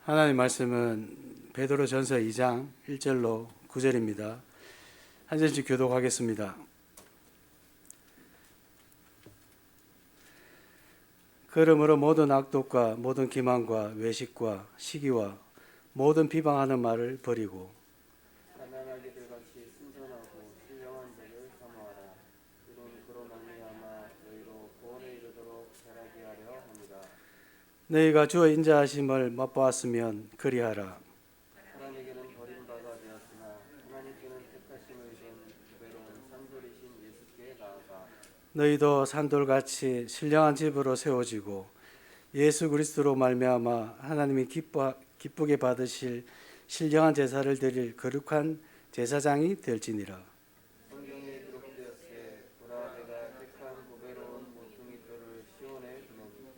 하나님 말씀은 베드로전서 2장 1절로 9절입니다. 한 절씩 교독하겠습니다. 그러므로 모든 악독과 모든 기만과 외식과 시기와 모든 비방하는 말을 버리고 가난하게들 같이 순전하고 신령한 자를 사모하라. 이는 그로 말미암아 너희로 구원에 이르도록 자라게 하려 합니다. 너희가 주의 인자하심을 맛보았으면 그리하라. 사람에게는 버림받아 되었으나 하나님께는 택하심을 입은 외로운 산돌이신 예수께 나아가 너희도 산돌같이 신령한 집으로 세워지고 예수 그리스도로 말미암아 하나님이 기쁘게 받으실 신령한 제사를 드릴 거룩한 제사장이 될지니라. 성경에 기록되었으되 보라 내가 택한 보배로운 모퉁이 돌을 시온에 두노니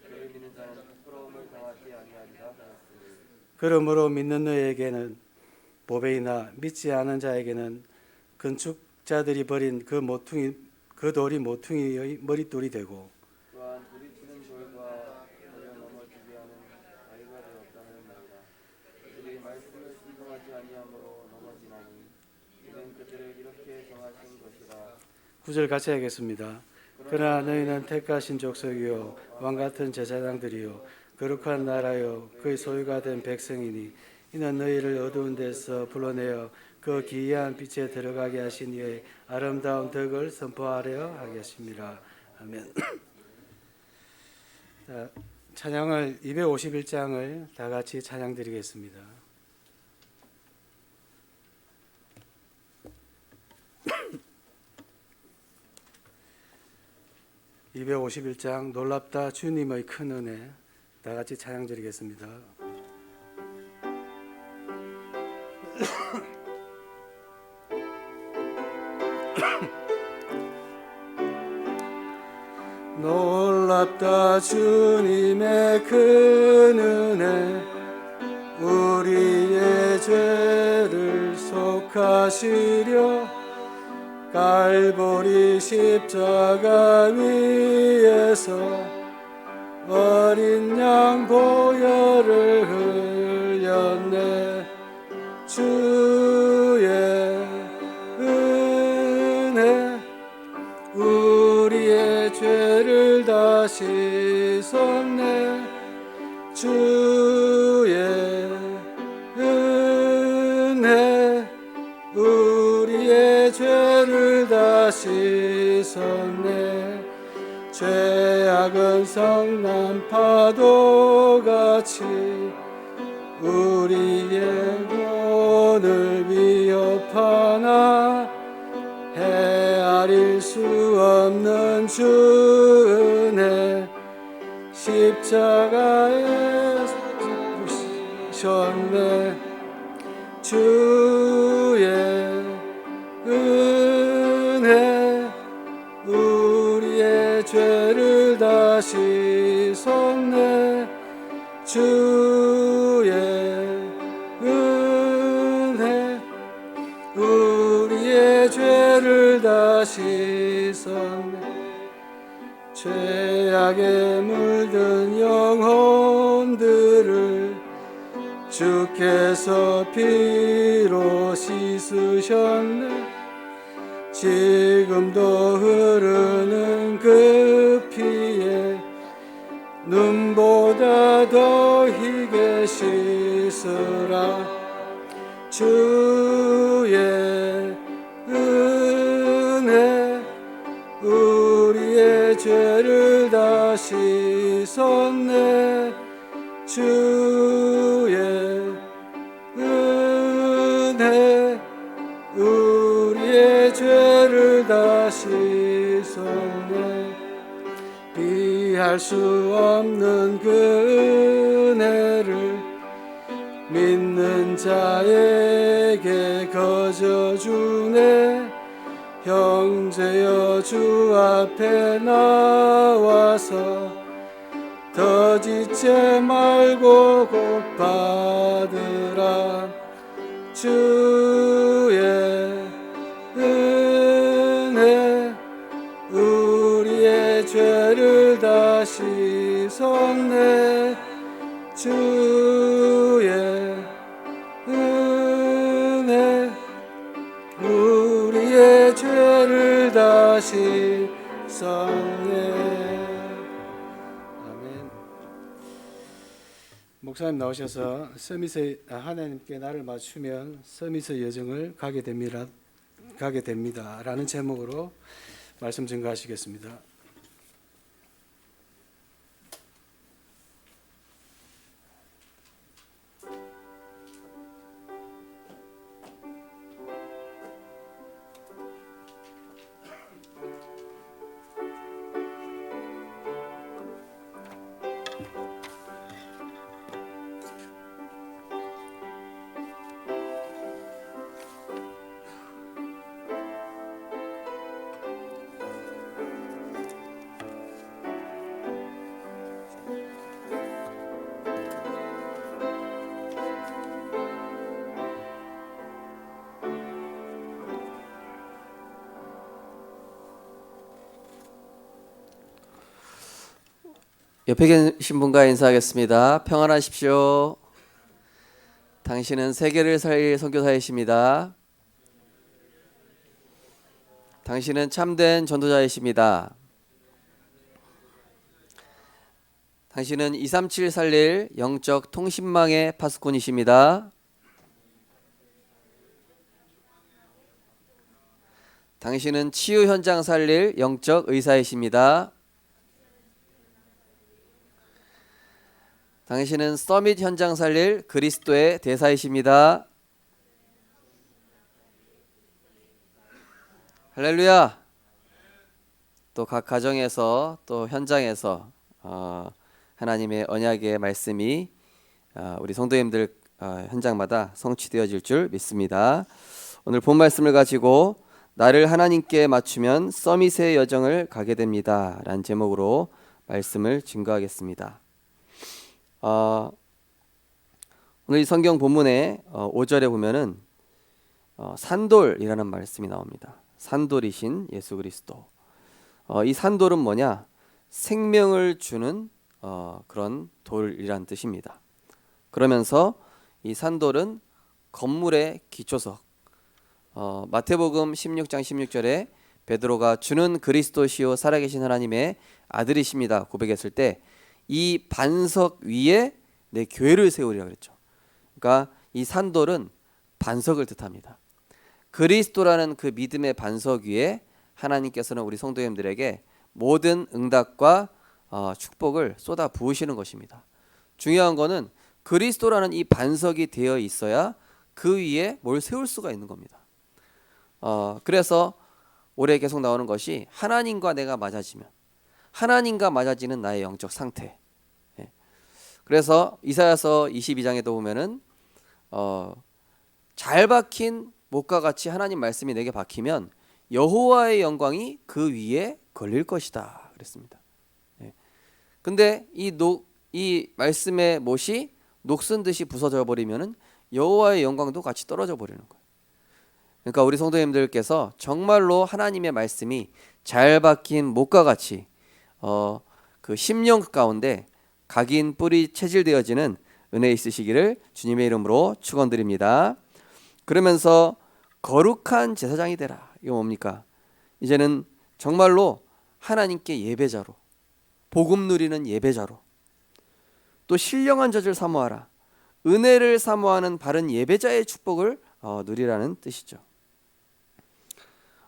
그를 믿는 자는 부끄러움을 당하지 아니하리라 하였으니 그러므로 믿는 너희에게는 보배이나 믿지 않은 자에게는 건축자들이 버린 그 돌이 모퉁이의 머릿돌이 되고 또한 부딪히는 돌과 버려 넘어지게 하는 바위가 되었다 하였나이다. 그들이 말씀을 순종하지 아니함으로 넘어지나니 이는 그들을 이렇게 정하신 것이라. 9절 같이 하겠습니다. 그러나 너희는 택하신 족속이요 왕같은 제사장들이요 거룩한 나라요 그의 소유가 된 백성이니 이는 너희를 어두운 데서 불러내어 그 기이한 빛에 들어가게 하신 이의 아름다운 덕을 선포하려 하겠습니다. 아멘. 자, 찬양을 251장을 다 같이 찬양 드리겠습니다. 251장 놀랍다 주님의 큰 은혜 다 같이 찬양 드리겠습니다. 놀랍다 주님의 큰 은혜 우리의 죄를 속하시려 갈보리 십자가 위에서 어린 양 보혈을 흘렸네. 주의 은혜 우리의 죄를 다 씻었네. 주의 은혜 우리의 죄를 다 씻었네. 죄악은 성난 파도같이 우리의 영혼을 위협하나 헤아릴 수 없는 주 은혜 십자가에서 죽으셨네. 주의 은혜 우리의 죄를 다 씻었네. 주의 은혜 우리의 죄를 다 씻었네. 죄악에 물든 영혼들을 주께서 피로 씻으셨네. 지금도 흐르는 그 피에 눈보다 더 희게 씻으라. 주의 은혜 우리의 죄를 다 씻었네. 주의 은혜 우리의 죄를 다 씻었네. 비할 수 없는 그 은혜를 믿는 자에게 거저주네. 형제여 주 앞에 나와서 더 짓지 말고 곧 받으라. 주의 은혜 우리의 죄를 다 씻었네. 주의 은혜 우리의 죄를 다시 쌍해. 아멘. 목사님 나오셔서 서밋의 하나님께 나를 맞추면 서밋의 여정을 가게 됩니다라는 제목으로 말씀 증거하시겠습니다. 옆에 계신 분과 인사하겠습니다. 평안하십시오. 당신은 세계를 살릴 선교사이십니다. 당신은 참된 전도자이십니다. 당신은 237 살릴 영적 통신망의 파수꾼이십니다. 당신은 치유 현장 살릴 영적 의사이십니다. 당신은 서밋 현장 살릴 그리스도의 대사이십니다. 할렐루야. 또 각 가정에서 또 현장에서 하나님의 언약의 말씀이 우리 성도님들 현장마다 성취되어질 줄 믿습니다. 오늘 본 말씀을 가지고 나를 하나님께 맞추면 서밋의 여정을 가게 됩니다 라는 제목으로 말씀을 증거하겠습니다. 오늘 이 성경 본문의 5절에 보면은 산돌이라는 말씀이 나옵니다. 산돌이신 예수 그리스도. 이 산돌은 뭐냐? 생명을 주는 그런 돌이란 뜻입니다. 그러면서 이 산돌은 건물의 기초석. 마태복음 16장 16절에 베드로가 주는 그리스도시요 살아계신 하나님의 아들이십니다 고백했을 때 이 반석 위에 내 교회를 세우리라 그랬죠. 그러니까 이 산돌은 반석을 뜻합니다. 그리스도라는 그 믿음의 반석 위에 하나님께서는 우리 성도님들에게 모든 응답과 축복을 쏟아 부으시는 것입니다. 중요한 거는 그리스도라는 이 반석이 되어 있어야 그 위에 뭘 세울 수가 있는 겁니다. 그래서 올해 계속 나오는 것이 하나님과 내가 맞아지면, 하나님과 맞아지는 나의 영적 상태. 그래서 이사야서 22장에도 보면은 잘 박힌 목과 같이 하나님 말씀이 내게 박히면 여호와의 영광이 그 위에 걸릴 것이다 그랬습니다. 근데 이 말씀의 못이 녹슨 듯이 부서져 버리면은 여호와의 영광도 같이 떨어져 버리는 거예요. 그러니까 우리 성도님들께서 정말로 하나님의 말씀이 잘 박힌 목과 같이 그 심령 가운데 각인 뿌리 체질되어지는 은혜 있으시기를 주님의 이름으로 축원드립니다. 그러면서 거룩한 제사장이 되라. 이거 뭡니까? 이제는 정말로 하나님께 예배자로, 복음 누리는 예배자로, 또 신령한 젖을 사모하라. 은혜를 사모하는 바른 예배자의 축복을 누리라는 뜻이죠.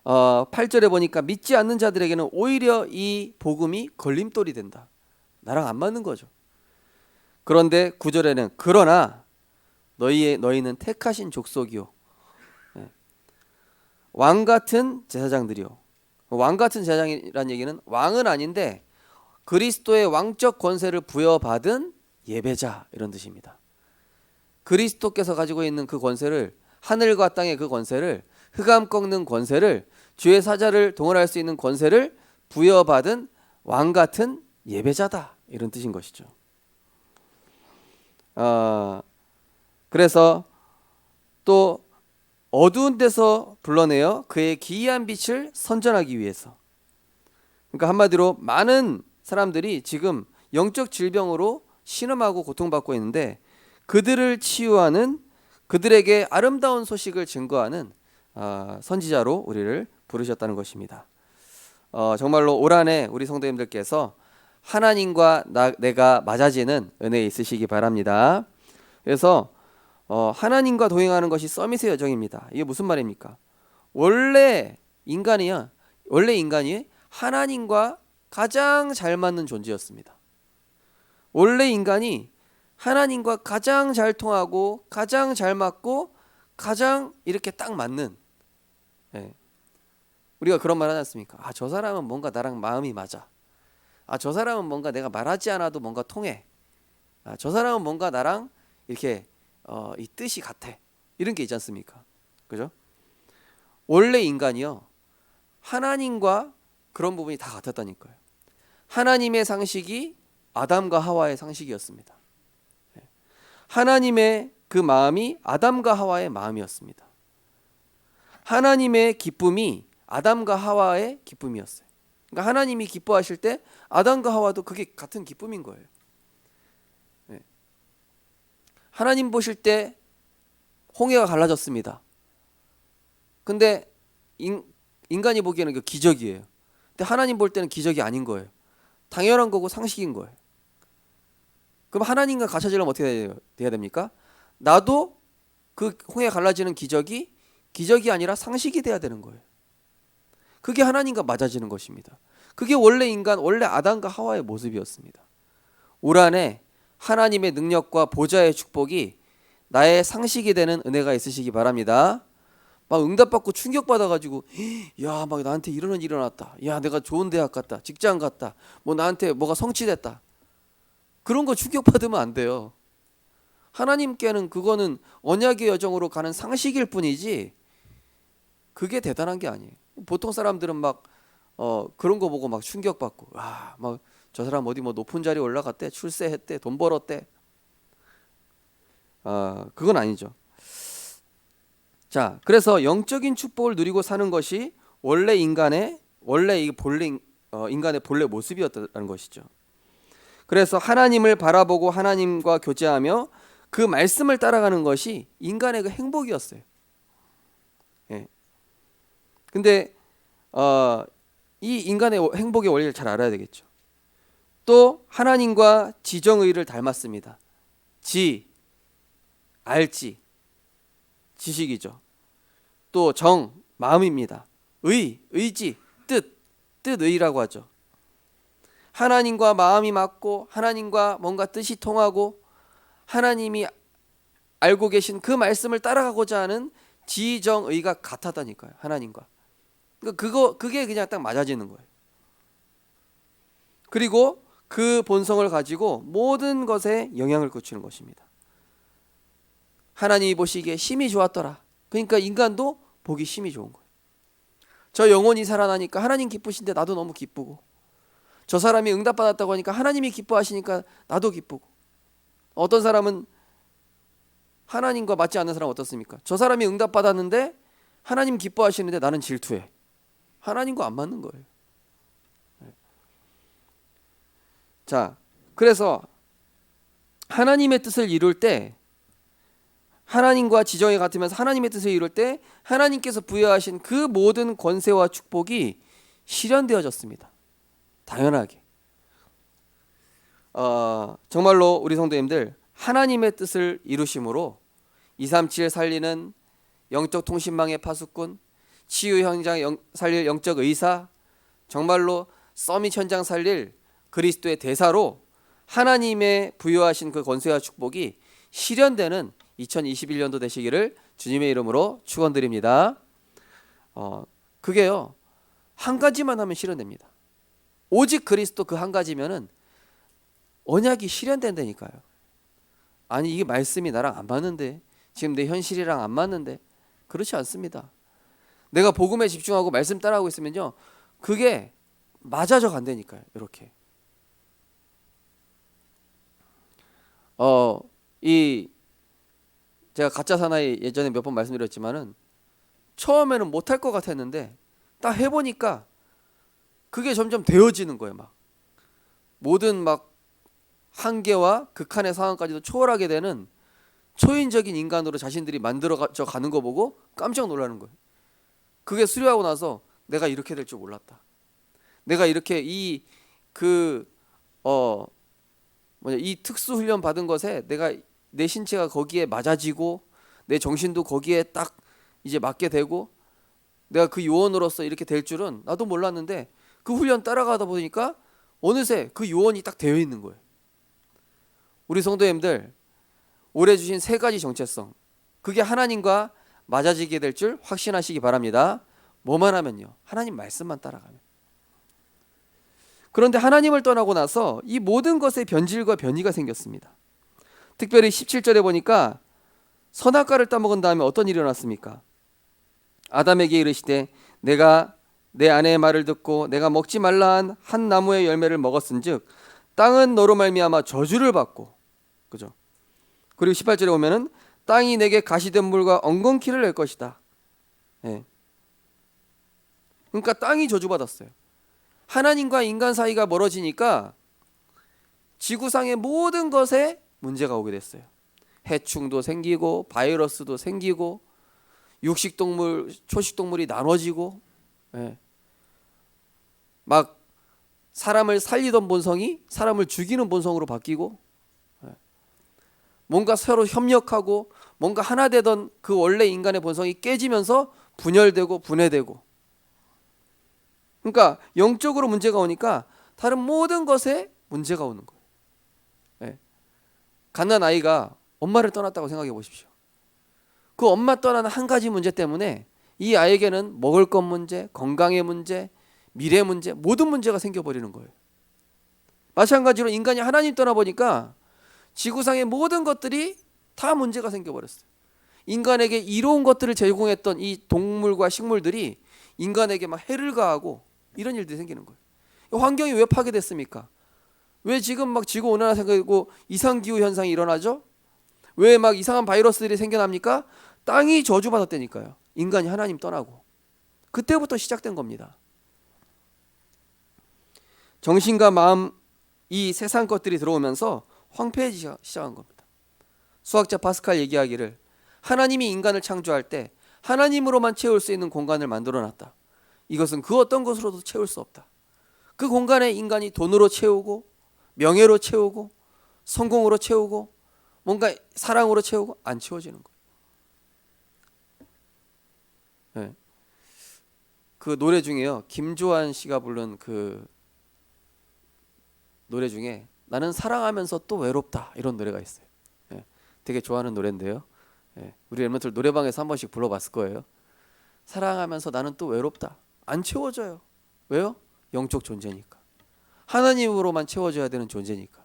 8절에 보니까 믿지 않는 자들에게는 오히려 이 복음이 걸림돌이 된다. 나랑 안 맞는 거죠. 그런데 9절에는 그러나 너희는 택하신 족속이요 왕 같은 제사장들이요. 왕 같은 제사장이라는 얘기는 왕은 아닌데 그리스도의 왕적 권세를 부여받은 예배자 이런 뜻입니다. 그리스도께서 가지고 있는 그 권세를, 하늘과 땅의 그 권세를, 흑암 꺾는 권세를, 주의 사자를 동원할 수 있는 권세를 부여받은 왕 같은 예배자다 이런 뜻인 것이죠. 그래서 또 어두운 데서 불러내어 그의 기이한 빛을 선전하기 위해서, 그러니까 한마디로 많은 사람들이 지금 영적 질병으로 신음하고 고통받고 있는데 그들을 치유하는, 그들에게 아름다운 소식을 증거하는 선지자로 우리를 부르셨다는 것입니다. 정말로 올 한해 우리 성도님들께서 하나님과 내가 맞아지는 은혜 있으시기 바랍니다. 그래서 하나님과 동행하는 것이 서밋의 여정입니다. 이게 무슨 말입니까? 원래 인간이 하나님과 가장 잘 맞는 존재였습니다. 원래 인간이 하나님과 가장 잘 통하고 가장 잘 맞고 가장 이렇게 딱 맞는, 예. 우리가 그런 말 하지 않습니까? 저 사람은 뭔가 나랑 마음이 맞아. 저 사람은 뭔가 내가 말하지 않아도 뭔가 통해. 저 사람은 뭔가 나랑 이렇게 이 뜻이 같아. 이런 게 있지 않습니까? 그죠? 원래 인간이요, 하나님과 그런 부분이 다 같았다니까요. 하나님의 상식이 아담과 하와의 상식이었습니다. 하나님의 그 마음이 아담과 하와의 마음이었습니다. 하나님의 기쁨이 아담과 하와의 기쁨이었어요. 그러니까 하나님이 기뻐하실 때 아담과 하와도 그게 같은 기쁨인 거예요. 하나님 보실 때 홍해가 갈라졌습니다. 근데 인간이 보기에는 그 기적이에요. 근데 하나님 볼 때는 기적이 아닌 거예요. 당연한 거고 상식인 거예요. 그럼 하나님과 같아지려면 어떻게 돼야 됩니까? 나도 그 홍해 갈라지는 기적이 아니라 상식이 돼야 되는 거예요. 그게 하나님과 맞아지는 것입니다. 그게 원래 아담과 하와의 모습이었습니다. 올 한해 하나님의 능력과 보좌의 축복이 나의 상식이 되는 은혜가 있으시기 바랍니다. 막 응답받고 충격받아가지고 야, 막 나한테 이런 일이 일어났다. 야, 내가 좋은 대학 갔다. 직장 갔다. 뭐 나한테 뭐가 성취됐다. 그런 거 충격받으면 안 돼요. 하나님께는 그거는 언약의 여정으로 가는 상식일 뿐이지 그게 대단한 게 아니에요. 보통 사람들은 막 그런 거 보고 막 충격받고 막 저 사람 어디 뭐 높은 자리에 올라갔대, 출세했대, 돈 벌었대. 그건 아니죠. 자, 그래서 영적인 축복을 누리고 사는 것이 원래 인간의 본래 모습이었다는 것이죠. 그래서 하나님을 바라보고 하나님과 교제하며 그 말씀을 따라가는 것이 인간의 그 행복이었어요. 예. 근데 이 인간의 행복의 원리를 잘 알아야 되겠죠. 또 하나님과 지정의를 닮았습니다. 알지, 지식이죠. 또 마음입니다. 의지, 뜻의라고 하죠. 하나님과 마음이 맞고 하나님과 뭔가 뜻이 통하고 하나님이 알고 계신 그 말씀을 따라가고자 하는 지정의가 같았다니까요. 하나님과. 그게 그냥 딱 맞아지는 거예요. 그리고 그 본성을 가지고 모든 것에 영향을 끼치는 것입니다. 하나님이 보시기에 심히 좋았더라. 그러니까 인간도 보기 심히 좋은 거예요. 저 영혼이 살아나니까 하나님 기쁘신데 나도 너무 기쁘고, 저 사람이 응답받았다고 하니까 하나님이 기뻐하시니까 나도 기쁘고, 어떤 사람은 하나님과 맞지 않는 사람은 어떻습니까? 저 사람이 응답받았는데 하나님 기뻐하시는데 나는 질투해. 하나님과 안 맞는 거예요. 자, 그래서 하나님의 뜻을 이룰 때, 하나님과 지정이 같으면서 하나님의 뜻을 이룰 때 하나님께서 부여하신 그 모든 권세와 축복이 실현되어졌습니다. 당연하게. 정말로 우리 성도님들, 하나님의 뜻을 이루심으로 237 살리는 영적 통신망의 파수꾼, 치유 현장 살릴 영적 의사, 정말로 서밋 현장 살릴 그리스도의 대사로 하나님의 부여하신 그 권세와 축복이 실현되는 2021년도 되시기를 주님의 이름으로 축원드립니다. 그게요, 한 가지만 하면 실현됩니다. 오직 그리스도 그 한 가지면은 언약이 실현된다니까요. 아니, 이게 말씀이 나랑 안 맞는데, 지금 내 현실이랑 안 맞는데, 그렇지 않습니다. 내가 복음에 집중하고 말씀 따라하고 있으면요, 그게 맞아져 간다니까요. 이렇게. 제가 가짜 사나이 예전에 몇 번 말씀드렸지만은 처음에는 못할 것 같았는데 딱 해보니까 그게 점점 되어지는 거예요. 막 모든 막 한계와 극한의 상황까지도 초월하게 되는 초인적인 인간으로 자신들이 만들어져 가는 거 보고 깜짝 놀라는 거예요. 그게 수료하고 나서 내가 이렇게 될 줄 몰랐다. 내가 이렇게 이 특수 훈련 받은 것에 내가 내 신체가 거기에 맞아지고 내 정신도 거기에 딱 이제 맞게 되고 내가 그 요원으로서 이렇게 될 줄은 나도 몰랐는데 그 훈련 따라가다 보니까 어느새 그 요원이 딱 되어 있는 거예요. 우리 성도님들 올해 주신 세 가지 정체성, 그게 하나님과 맞아지게 될 줄 확신하시기 바랍니다. 뭐만 하면요, 하나님 말씀만 따라가면. 그런데 하나님을 떠나고 나서 이 모든 것에 변질과 변이가 생겼습니다. 특별히 17절에 보니까 선악과를 따먹은 다음에 어떤 일이 일어났습니까? 아담에게 이르시되 내가 내 아내의 말을 듣고 내가 먹지 말라 한 나무의 열매를 먹었은즉 땅은 너로 말미암아 저주를 받고, 그죠? 그리고 18절에 보면은 땅이 내게 가시된 물과 엉겅퀴를 낼 것이다. 예. 그러니까 땅이 저주받았어요. 하나님과 인간 사이가 멀어지니까 지구상의 모든 것에 문제가 오게 됐어요. 해충도 생기고 바이러스도 생기고 육식동물, 초식동물이 나눠지고, 예. 막 사람을 살리던 본성이 사람을 죽이는 본성으로 바뀌고, 예. 뭔가 서로 협력하고 뭔가 하나 되던 그 원래 인간의 본성이 깨지면서 분열되고 분해되고, 그러니까 영적으로 문제가 오니까 다른 모든 것에 문제가 오는 거예요. 예. 갓난 아이가 엄마를 떠났다고 생각해 보십시오. 그 엄마 떠나는 한 가지 문제 때문에 이 아이에게는 먹을 것 문제, 건강의 문제, 미래 문제, 모든 문제가 생겨버리는 거예요. 마찬가지로 인간이 하나님 떠나보니까 지구상의 모든 것들이 다 문제가 생겨버렸어요. 인간에게 이로운 것들을 제공했던 이 동물과 식물들이 인간에게 막 해를 가하고 이런 일들이 생기는 거예요. 환경이 왜 파괴됐습니까? 왜 지금 막 지구온난화 생기고 이상기후 현상이 일어나죠? 왜 막 이상한 바이러스들이 생겨납니까? 땅이 저주받았다니까요. 인간이 하나님 떠나고. 그때부터 시작된 겁니다. 정신과 마음, 이 세상 것들이 들어오면서 황폐해지기 시작한 겁니다. 수학자 파스칼 얘기하기를 하나님이 인간을 창조할 때 하나님으로만 채울 수 있는 공간을 만들어놨다. 이것은 그 어떤 것으로도 채울 수 없다. 그 공간에 인간이 돈으로 채우고 명예로 채우고 성공으로 채우고 뭔가 사랑으로 채우고 안 채워지는 거예요. 네. 그 노래 중에요, 김조한 씨가 부른 그 노래 중에 나는 사랑하면서 또 외롭다, 이런 노래가 있어요. 네. 되게 좋아하는 노래인데요. 네. 우리 엠먼들 노래방에서 한 번씩 불러봤을 거예요. 사랑하면서 나는 또 외롭다. 안 채워져요. 왜요? 영적 존재니까. 하나님으로만 채워져야 되는 존재니까.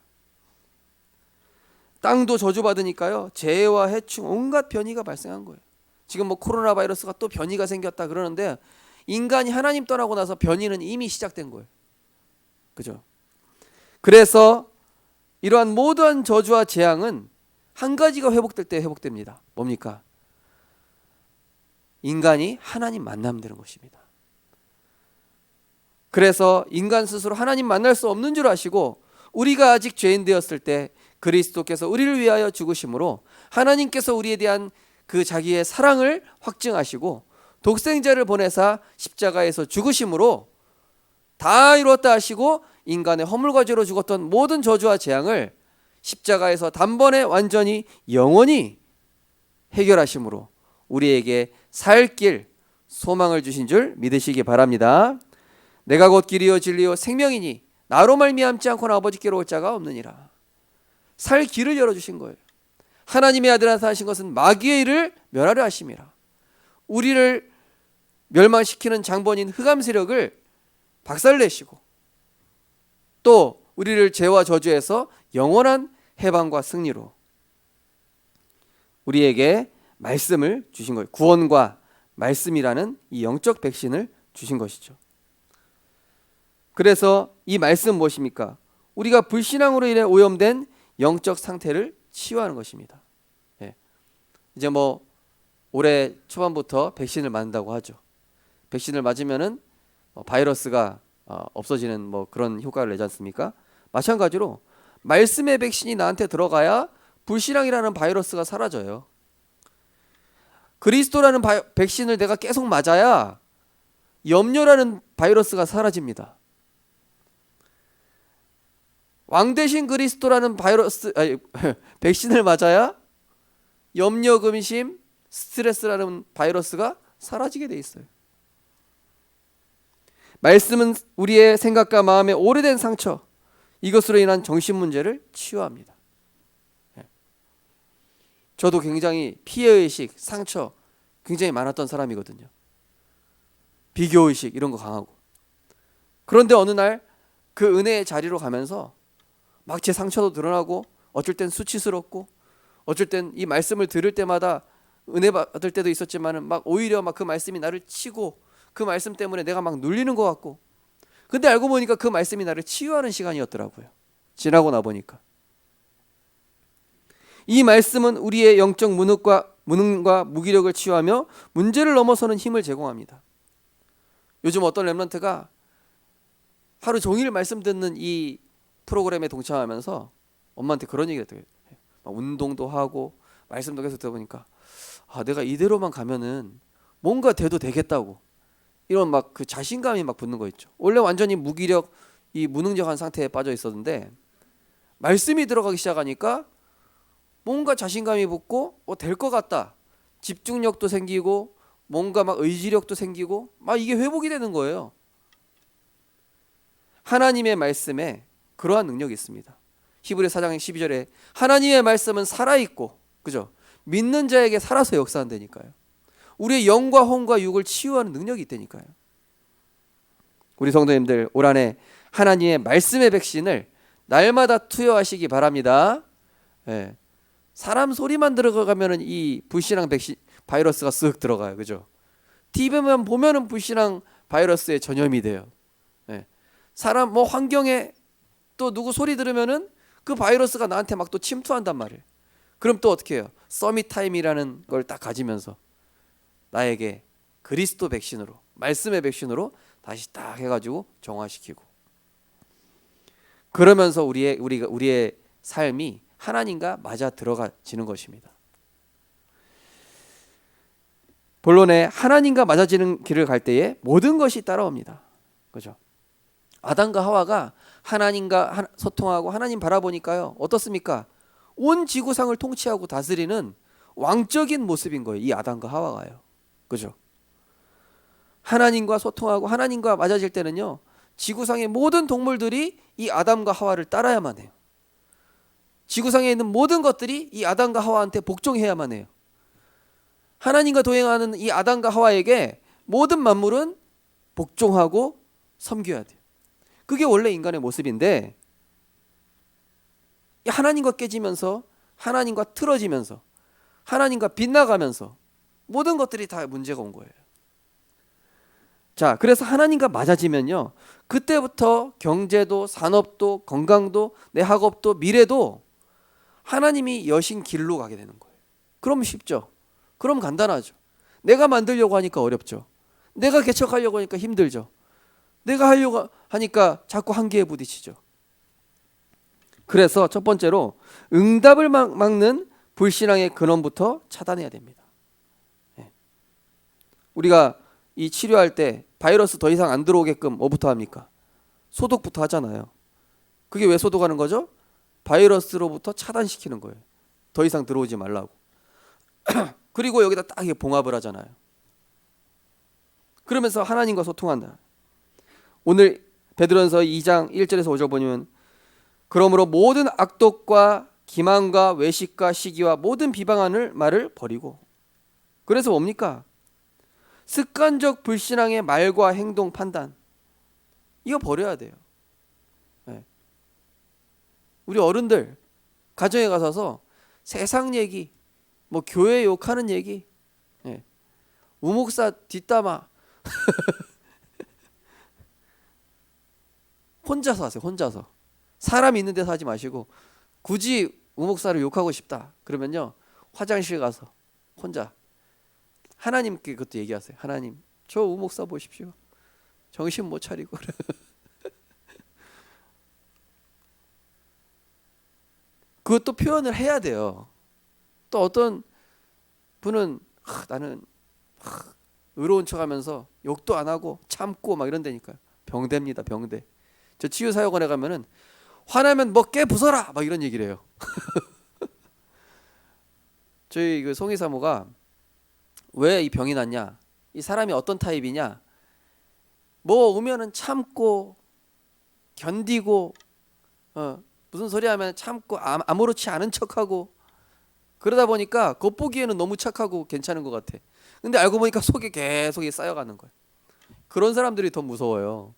땅도 저주받으니까요, 재해와 해충 온갖 변이가 발생한 거예요. 지금 뭐 코로나 바이러스가 또 변이가 생겼다 그러는데 인간이 하나님 떠나고 나서 변이는 이미 시작된 거예요. 그죠? 그래서 이러한 모든 저주와 재앙은 한 가지가 회복될 때 회복됩니다. 뭡니까? 인간이 하나님 만나면 되는 것입니다. 그래서 인간 스스로 하나님 만날 수 없는 줄 아시고 우리가 아직 죄인 되었을 때 그리스도께서 우리를 위하여 죽으심으로 하나님께서 우리에 대한 그 자기의 사랑을 확증하시고 독생자를 보내사 십자가에서 죽으심으로 다 이루었다 하시고 인간의 허물과 죄로 죽었던 모든 저주와 재앙을 십자가에서 단번에 완전히 영원히 해결하심으로 우리에게 살 길, 소망을 주신 줄 믿으시기 바랍니다. 내가 곧 길이요 진리요 생명이니 나로 말미암지 않고는 아버지께로 올 자가 없느니라. 살 길을 열어주신 거예요. 하나님의 아들 나타나신 것은 마귀의 일을 멸하려 하심이라. 우리를 멸망시키는 장본인 흑암 세력을 박살내시고 또 우리를 죄와 저주에서 영원한 해방과 승리로 우리에게 말씀을 주신 거예요. 구원과 말씀이라는 이 영적 백신을 주신 것이죠. 그래서 이 말씀 무엇입니까? 우리가 불신앙으로 인해 오염된 영적 상태를 치유하는 것입니다. 예. 이제 뭐 올해 초반부터 백신을 맞는다고 하죠. 백신을 맞으면은 바이러스가 없어지는 뭐 그런 효과를 내지 않습니까? 마찬가지로 말씀의 백신이 나한테 들어가야 불신앙이라는 바이러스가 사라져요. 그리스도라는 백신을 내가 계속 맞아야 염려라는 바이러스가 사라집니다. 왕 대신 그리스도라는 백신을 맞아야 염려, 근심, 스트레스라는 바이러스가 사라지게 돼 있어요. 말씀은 우리의 생각과 마음의 오래된 상처, 이것으로 인한 정신 문제를 치유합니다. 저도 굉장히 피해의식, 상처 굉장히 많았던 사람이거든요. 비교의식 이런 거 강하고. 그런데 어느 날 그 은혜의 자리로 가면서 막 제 상처도 드러나고, 어쩔 땐 수치스럽고, 어쩔 땐 이 말씀을 들을 때마다 은혜 받을 때도 있었지만은 막 오히려 막 그 말씀이 나를 치고, 그 말씀 때문에 내가 막 눌리는 것 같고. 근데 알고 보니까 그 말씀이 나를 치유하는 시간이었더라고요. 지나고 나 보니까. 이 말씀은 우리의 영적 무능과 무기력을 치유하며 문제를 넘어서는 힘을 제공합니다. 요즘 어떤 렘넌트가 하루 종일 말씀 듣는 이 프로그램에 동참하면서 엄마한테 그런 얘기를 했대요. 운동도 하고 말씀도 계속 들어보니까 내가 이대로만 가면은 뭔가 돼도 되겠다고, 이런 막 그 자신감이 막 붙는 거 있죠. 원래 완전히 무기력, 이 무능력한 상태에 빠져 있었는데 말씀이 들어가기 시작하니까 뭔가 자신감이 붙고 될 것 같다. 집중력도 생기고 뭔가 막 의지력도 생기고 막 이게 회복이 되는 거예요. 하나님의 말씀에 그러한 능력이 있습니다. 히브리 4장 12절에 하나님의 말씀은 살아있고, 그죠? 믿는 자에게 살아서 역사한다니까요. 우리의 영과 혼과 육을 치유하는 능력이 있다니까요. 우리 성도님들, 올 한해 하나님의 말씀의 백신을 날마다 투여하시기 바랍니다. 예. 사람 소리만 들어가면은 이 불신앙 백신 바이러스가 쓱 들어가요, 그죠? TV만 보면은 불신앙 바이러스의 전염이 돼요. 예. 사람 환경에 또 누구 소리 들으면은 그 바이러스가 나한테 막 또 침투한단 말이에요. 그럼 또 어떻게 해요? 서밋 타임이라는 걸 딱 가지면서 나에게 그리스도 백신으로, 말씀의 백신으로 다시 딱 해가지고 정화시키고, 그러면서 우리의 삶이 하나님과 맞아 들어가지는 것입니다. 본론에 하나님과 맞아지는 길을 갈 때에 모든 것이 따라옵니다. 그죠? 아담과 하와가 하나님과 소통하고 하나님 바라보니까요, 어떻습니까? 온 지구상을 통치하고 다스리는 왕적인 모습인 거예요. 이 아담과 하와가요. 그죠? 하나님과 소통하고 하나님과 맞아질 때는요, 지구상의 모든 동물들이 이 아담과 하와를 따라야만 해요. 지구상에 있는 모든 것들이 이 아담과 하와한테 복종해야만 해요. 하나님과 동행하는 이 아담과 하와에게 모든 만물은 복종하고 섬겨야 돼요. 그게 원래 인간의 모습인데, 하나님과 깨지면서, 하나님과 틀어지면서, 하나님과 빗나가면서 모든 것들이 다 문제가 온 거예요. 자, 그래서 하나님과 맞아지면요, 그때부터 경제도, 산업도, 건강도, 내 학업도, 미래도 하나님이 여신 길로 가게 되는 거예요. 그럼 쉽죠? 그럼 간단하죠? 내가 만들려고 하니까 어렵죠? 내가 개척하려고 하니까 힘들죠? 내가 하려고 하니까 자꾸 한계에 부딪히죠? 그래서 첫 번째로 응답을 막는 불신앙의 근원부터 차단해야 됩니다. 우리가 이 치료할 때 바이러스 더 이상 안 들어오게끔 뭐부터 합니까? 소독부터 하잖아요. 그게 왜 소독하는 거죠? 바이러스로부터 차단시키는 거예요. 더 이상 들어오지 말라고. 그리고 여기다 딱 봉합을 하잖아요. 그러면서 하나님과 소통한다. 오늘 베드로전서 2장 1절에서 5절 보면, 그러므로 모든 악독과 기만과 외식과 시기와 모든 비방하는 말을 버리고. 그래서 뭡니까? 습관적 불신앙의 말과 행동 판단, 이거 버려야 돼요. 네. 우리 어른들 가정에 가서서 세상 얘기, 교회 욕하는 얘기, 우목사 뒷담화 혼자서 하세요. 혼자서. 사람 있는 데서 하지 마시고, 굳이 우목사를 욕하고 싶다 그러면요, 화장실 가서 혼자 하나님께 그것도 얘기하세요. 하나님, 저 우목사 보십시오. 정신 못 차리고 그것도 표현을 해야 돼요. 또 어떤 분은 나는 의로운 척하면서 욕도 안 하고 참고 막 이런다니까요. 병대입니다. 병대. 저 치유사역원에 가면은 화나면 뭐 깨 부숴라 막 이런 얘기를 해요. 저희 그 송이사모가 왜 이 병이 났냐, 이 사람이 어떤 타입이냐, 뭐 오면은 참고 견디고 무슨 소리 하면 참고 아무렇지 않은 척하고 그러다 보니까 겉보기에는 너무 착하고 괜찮은 것 같아. 근데 알고 보니까 속에 계속 쌓여가는 거야. 그런 사람들이 더 무서워요.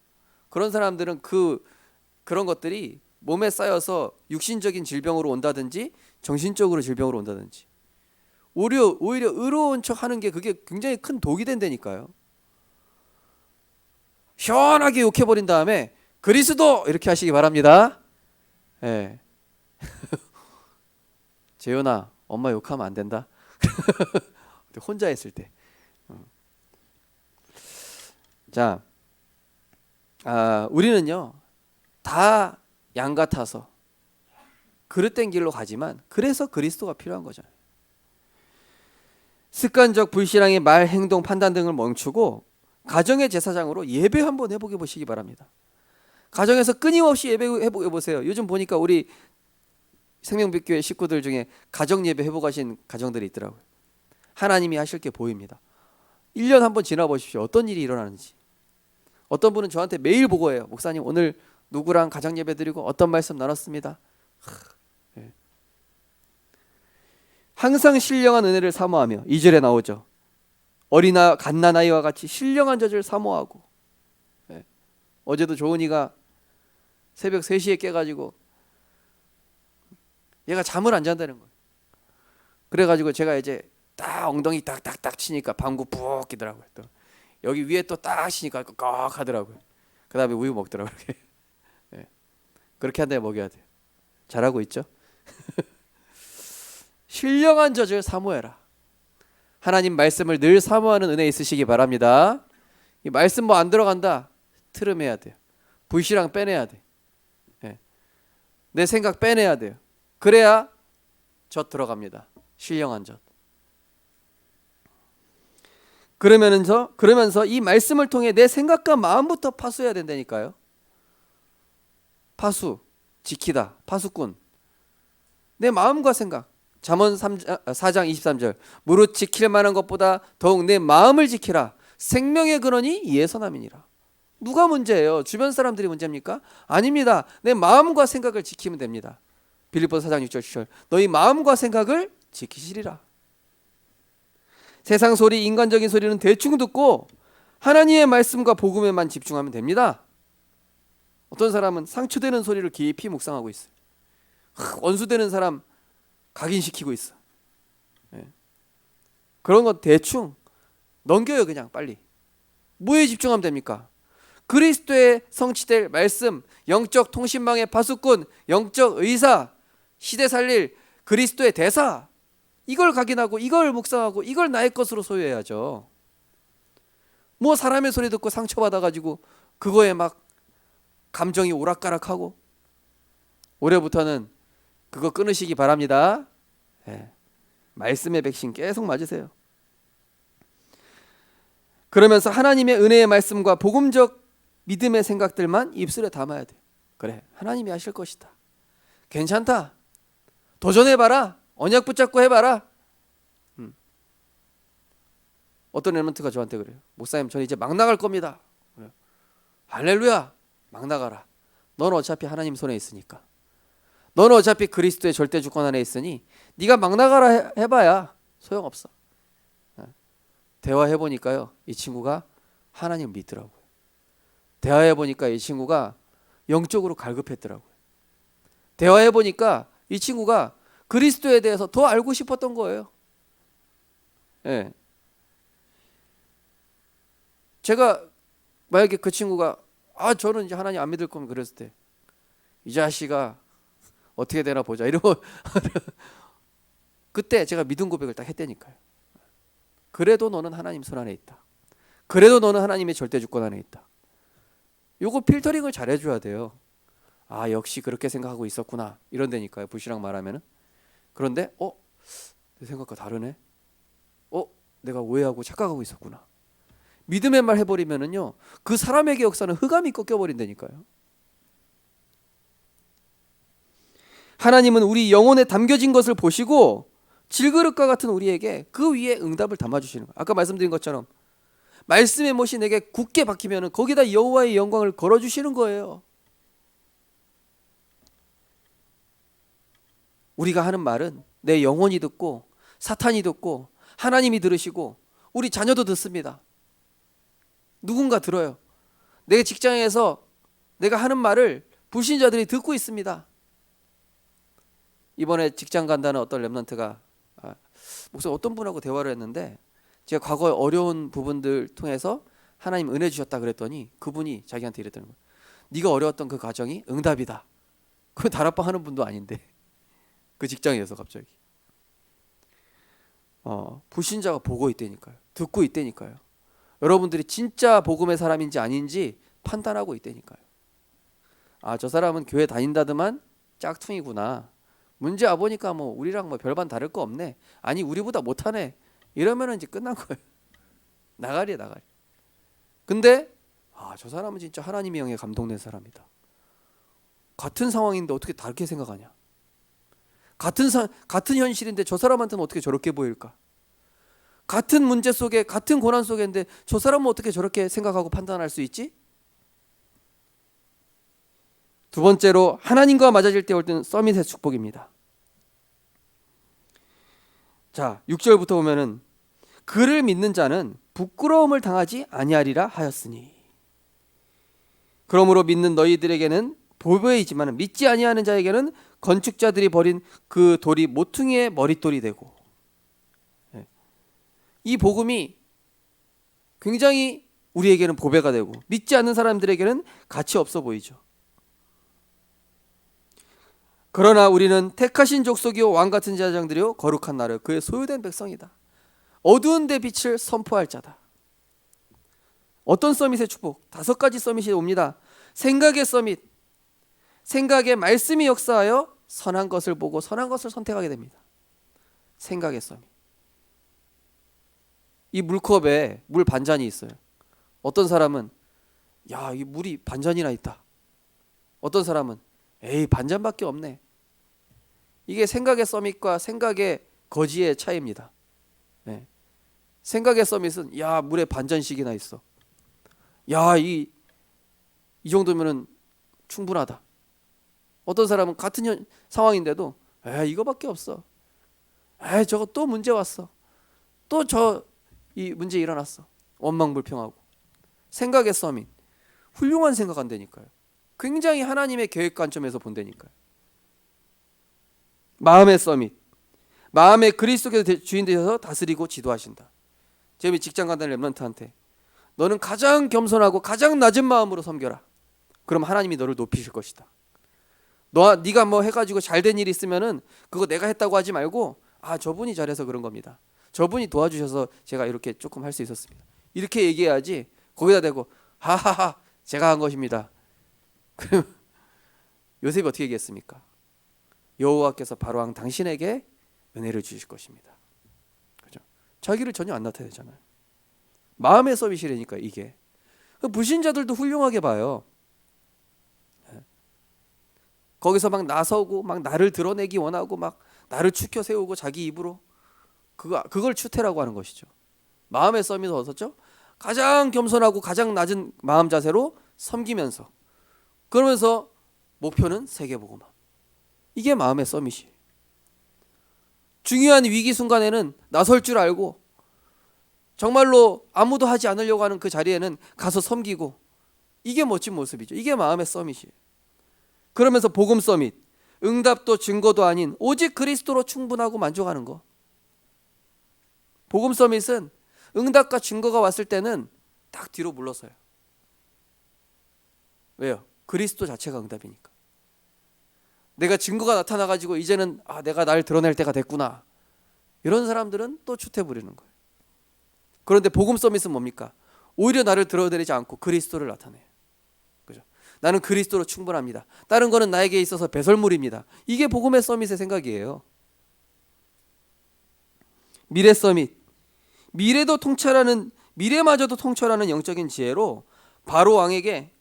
그런 사람들은 그런 것들이 몸에 쌓여서 육신적인 질병으로 온다든지 정신적으로 질병으로 온다든지 오히려 의로운 척 하는 게 그게 굉장히 큰 독이 된다니까요. 시원하게 욕해버린 다음에 그리스도 이렇게 하시기 바랍니다. 예. 재현아, 엄마 욕하면 안 된다. 혼자 있을 때. 자, 우리는요 다 양 같아서 그릇된 길로 가지만 그래서 그리스도가 필요한 거잖아요. 습관적 불신앙의 말, 행동, 판단 등을 멈추고 가정의 제사장으로 예배 한번 해보게 보시기 바랍니다. 가정에서 끊임없이 예배 해보세요. 요즘 보니까 우리 생명빛교회 식구들 중에 가정 예배 해보고 가신 가정들이 있더라고요. 하나님이 하실 게 보입니다. 1년 한번 지나보십시오. 어떤 일이 일어나는지. 어떤 분은 저한테 매일 보고해요. 목사님 오늘 누구랑 가정 예배 드리고 어떤 말씀 나눴습니다. 네. 항상 신령한 은혜를 사모하며 2절에 나오죠. 어리나 갓난아이와 같이 신령한 젖을 사모하고. 네. 어제도 조은이가 새벽 3시에 깨가지고 얘가 잠을 안 잔다는 거예요. 그래가지고 제가 이제 딱 엉덩이 딱딱딱 치니까 방구 푹 끼더라고요. 또 여기 위에 또 딱 치니까 꺽 하더라고요. 그 다음에 우유 먹더라고요. 네. 그렇게 한 다음에 먹여야 돼요. 잘하고 있죠? 신령한 젖을 사모해라. 하나님 말씀을 늘 사모하는 은혜 있으시기 바랍니다. 이 말씀 뭐 안 들어간다? 트름해야 돼요. 불신앙 빼내야 돼. 네. 내 생각 빼내야 돼요. 그래야 젖 들어갑니다. 신령한 젖. 그러면서 이 말씀을 통해 내 생각과 마음부터 파수해야 된다니까요. 파수, 지키다, 파수꾼. 내 마음과 생각. 잠언 4장 23절. 무릇 지킬 만한 것보다 더욱 내 마음을 지키라. 생명의 근원이 이에서 남이니라. 누가 문제예요? 주변 사람들이 문제입니까? 아닙니다. 내 마음과 생각을 지키면 됩니다. 빌립보서 4장 6절 7절. 너희 마음과 생각을 지키시리라. 세상 소리, 인간적인 소리는 대충 듣고 하나님의 말씀과 복음에만 집중하면 됩니다. 어떤 사람은 상처되는 소리를 깊이 묵상하고 있어요. 원수되는 사람 각인시키고 있어. 네. 그런 건 대충 넘겨요. 그냥 빨리. 뭐에 집중하면 됩니까? 그리스도의 성취될 말씀, 영적 통신망의 파수꾼, 영적 의사, 시대 살릴 그리스도의 대사, 이걸 각인하고 이걸 묵상하고 이걸 나의 것으로 소유해야죠. 뭐 사람의 소리 듣고 상처받아가지고 그거에 막 감정이 오락가락하고. 올해부터는 그거 끊으시기 바랍니다. 네. 말씀의 백신 계속 맞으세요. 그러면서 하나님의 은혜의 말씀과 복음적 믿음의 생각들만 입술에 담아야 돼. 그래, 하나님이 하실 것이다. 괜찮다. 도전해봐라. 언약 붙잡고 해봐라. 어떤 랩런트가 저한테 그래요. 목사님, 저는 이제 막 나갈 겁니다. 그래요. 할렐루야. 막 나가라. 넌 어차피 하나님 손에 있으니까. 넌 어차피 그리스도의 절대 주권 안에 있으니 네가 막 나가라 해봐야 소용없어. 대화해보니까요, 이 친구가 하나님을 믿더라고요. 대화해보니까 이 친구가 영적으로 갈급했더라고요. 대화해보니까 이 친구가 그리스도에 대해서 더 알고 싶었던 거예요. 예. 제가 만약에 그 친구가 저는 이제 하나님 안 믿을 거면 그랬을 때 이 자식아 어떻게 되나 보자 이러면 그때 제가 믿음 고백을 딱 했다니까요. 그래도 너는 하나님 손 안에 있다. 그래도 너는 하나님의 절대 주권 안에 있다. 요거 필터링을 잘 해줘야 돼요. 아, 역시 그렇게 생각하고 있었구나, 이런 데니까요, 불신앙 말하면은. 그런데 내 생각과 다르네. 내가 오해하고 착각하고 있었구나. 믿음의 말 해버리면은요, 그 사람에게 역사는 흑암이 꺾여버린다니까요. 하나님은 우리 영혼에 담겨진 것을 보시고 질그릇과 같은 우리에게 그 위에 응답을 담아주시는 거예요. 아까 말씀드린 것처럼 말씀의 못이 내게 굳게 박히면은 거기다 여호와의 영광을 걸어주시는 거예요. 우리가 하는 말은 내 영혼이 듣고 사탄이 듣고 하나님이 들으시고 우리 자녀도 듣습니다. 누군가 들어요. 내 직장에서 내가 하는 말을 불신자들이 듣고 있습니다. 이번에 직장 간다는 어떤 렘넌트가 목사 어떤 분하고 대화를 했는데, 제가 과거에 어려운 부분들 통해서 하나님 은혜 주셨다 그랬더니 그분이 자기한테 이랬다는 거예요. 네가 어려웠던 그 과정이 응답이다. 그 다락방 하는 분도 아닌데 그 직장에서 갑자기 불신자가 보고 있다니까요. 듣고 있다니까요. 여러분들이 진짜 복음의 사람인지 아닌지 판단하고 있다니까요. 아, 저 사람은 교회 다닌다더만 짝퉁이구나. 문제 와보니까 뭐 우리랑 뭐 별반 다를 거 없네. 아니, 우리보다 못하네. 이러면은 이제 끝난 거예요. 나가리야, 나가리. 근데 저 사람은 진짜 하나님의 영에 감동된 사람이다. 같은 상황인데 어떻게 다르게 생각하냐. 같은 현실인데 저 사람한테는 어떻게 저렇게 보일까. 같은 문제 속에, 같은 고난 속인데 저 사람은 어떻게 저렇게 생각하고 판단할 수 있지? 두 번째로, 하나님과 맞아질 때 올 때는 서밋의 축복입니다. 자, 6절부터 보면은 그를 믿는 자는 부끄러움을 당하지 아니하리라 하였으니, 그러므로 믿는 너희들에게는 보배이지만 믿지 아니하는 자에게는 건축자들이 버린 그 돌이 모퉁이의 머릿돌이 되고. 이 복음이 굉장히 우리에게는 보배가 되고 믿지 않는 사람들에게는 가치 없어 보이죠. 그러나 우리는 택하신 족속이요 왕같은 제사장들이요 거룩한 나라 그의 소유된 백성이다. 어두운 데 빛을 선포할 자다. 어떤 서밋의 축복? 5가지 서밋이 옵니다. 생각의 서밋. 생각의 말씀이 역사하여 선한 것을 보고 선한 것을 선택하게 됩니다. 생각의 서밋. 이 물컵에 물 반잔이 있어요. 어떤 사람은 야, 이 물이 반잔이나 있다. 어떤 사람은 에이, 반잔밖에 없네. 이게 생각의 서밋과 생각의 거지의 차이입니다. 네. 생각의 서밋은 야, 물에 반잔씩이나 있어. 야, 이 정도면은 충분하다. 어떤 사람은 같은 상황인데도 이거밖에 없어. 저거 또 문제 왔어. 또 이 문제 일어났어. 원망불평하고. 생각의 서밋. 훌륭한 생각한다니까요. 굉장히 하나님의 계획 관점에서 본다니까요. 마음의 서밋. 마음의 그리스도께서 주인 되셔서 다스리고 지도하신다. 제가 직장 간다는 렘넌트한테 너는 가장 겸손하고 가장 낮은 마음으로 섬겨라. 그럼 하나님이 너를 높이실 것이다. 네가 뭐 해가지고 잘된 일이 있으면은 그거 내가 했다고 하지 말고 저분이 잘해서 그런 겁니다. 저분이 도와주셔서 제가 이렇게 조금 할 수 있었습니다. 이렇게 얘기해야지 거기다 대고 하하하 제가 한 것입니다. 그럼 요셉이 어떻게 얘기했습니까? 여호와께서 바로왕 당신에게 은혜를 주실 것입니다. 그죠? 자기를 전혀 안 나타내잖아요. 마음의 서밋이라니까 이게. 불신자들도 훌륭하게 봐요. 거기서 막 나서고 막 나를 드러내기 원하고 막 나를 추켜 세우고 자기 입으로 그걸 추태라고 하는 것이죠. 마음의 서밋은 어떻죠? 가장 겸손하고 가장 낮은 마음 자세로 섬기면서 그러면서 목표는 세계복음화. 이게 마음의 서밋이에요. 중요한 위기 순간에는 나설 줄 알고 정말로 아무도 하지 않으려고 하는 그 자리에는 가서 섬기고 이게 멋진 모습이죠. 이게 마음의 서밋이에요. 그러면서 복음 서밋. 응답도 증거도 아닌 오직 그리스도로 충분하고 만족하는 거. 복음 서밋은 응답과 증거가 왔을 때는 딱 뒤로 물러서요. 왜요? 그리스도 자체가 응답이니까. 내가 증거가 나타나가지고 이제는 내가 날 드러낼 때가 됐구나. 이런 사람들은 또 추태 부리는 거예요. 그런데 복음 서밋은 뭡니까? 오히려 나를 드러내지 않고 그리스도를 나타내요. 그죠? 나는 그리스도로 충분합니다. 다른 거는 나에게 있어서 배설물입니다. 이게 복음의 서밋의 생각이에요. 미래 서밋, 미래마저도 통찰하는 영적인 지혜로 바로 왕에게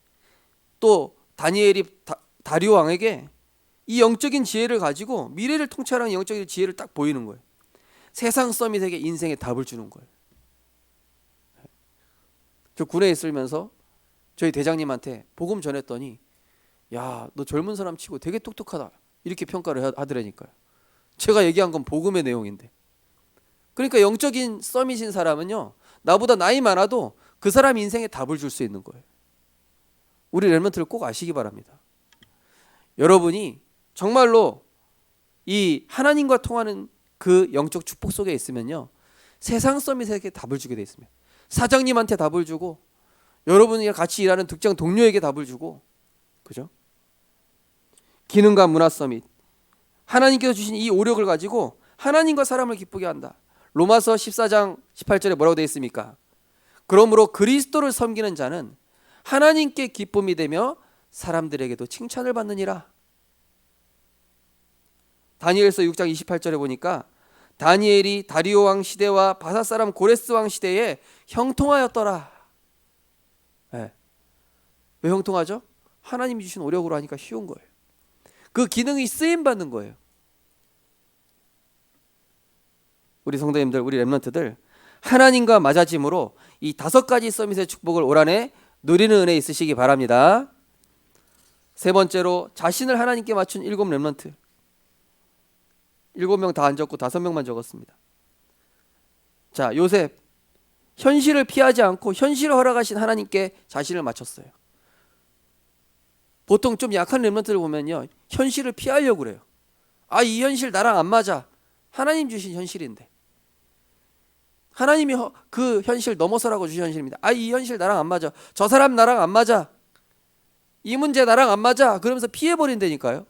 또 다리오 왕에게 이 영적인 지혜를 가지고 미래를 통찰하는 영적인 지혜를 딱 보이는 거예요. 세상 서밋에게 인생의 답을 주는 거예요. 저 군에 있으면서 저희 대장님한테 복음 전했더니 야, 너 젊은 사람 치고 되게 똑똑하다 이렇게 평가를 하더라니까요. 제가 얘기한 건 복음의 내용인데. 그러니까 영적인 서밋인 사람은요, 나보다 나이 많아도 그 사람 인생에 답을 줄 수 있는 거예요. 우리 렘넌트를 꼭 아시기 바랍니다. 여러분이 정말로 이 하나님과 통하는 그 영적 축복 속에 있으면요, 세상 서밋에게 답을 주게 돼 있습니다. 사장님한테 답을 주고, 여러분이 같이 일하는 직장 동료에게 답을 주고, 그죠? 기능과 문화 서밋, 하나님께서 주신 이 오력을 가지고 하나님과 사람을 기쁘게 한다. 로마서 14장 18절에 뭐라고 되어 있습니까? 그러므로 그리스도를 섬기는 자는 하나님께 기쁨이 되며 사람들에게도 칭찬을 받느니라. 다니엘서 6장 28절에 보니까 다니엘이 다리오 왕 시대와 바사 사람 고레스 왕 시대에 형통하였더라. 네. 왜 형통하죠? 하나님이 주신 오력으로 하니까 쉬운 거예요. 그 기능이 쓰임 받는 거예요. 우리 성도님들, 우리 렘넌트들, 하나님과 맞아짐으로 이 5가지 서밋의 축복을 올 한해 누리는 은혜 있으시기 바랍니다. 세 번째로, 자신을 하나님께 맞춘 7 렘넌트. 7명 다 안 적고 5명만 적었습니다. 자, 요셉, 현실을 피하지 않고 현실을 허락하신 하나님께 자신을 맞췄어요. 보통 좀 약한 렘넌트를 보면요, 현실을 피하려고 그래요. 아, 이 현실 나랑 안 맞아. 하나님 주신 현실인데, 하나님이 그 현실 넘어서라고 주신 현실입니다. 아, 이 현실 나랑 안 맞아. 저 사람 나랑 안 맞아. 이 문제 나랑 안 맞아. 그러면서 피해버린다니까요.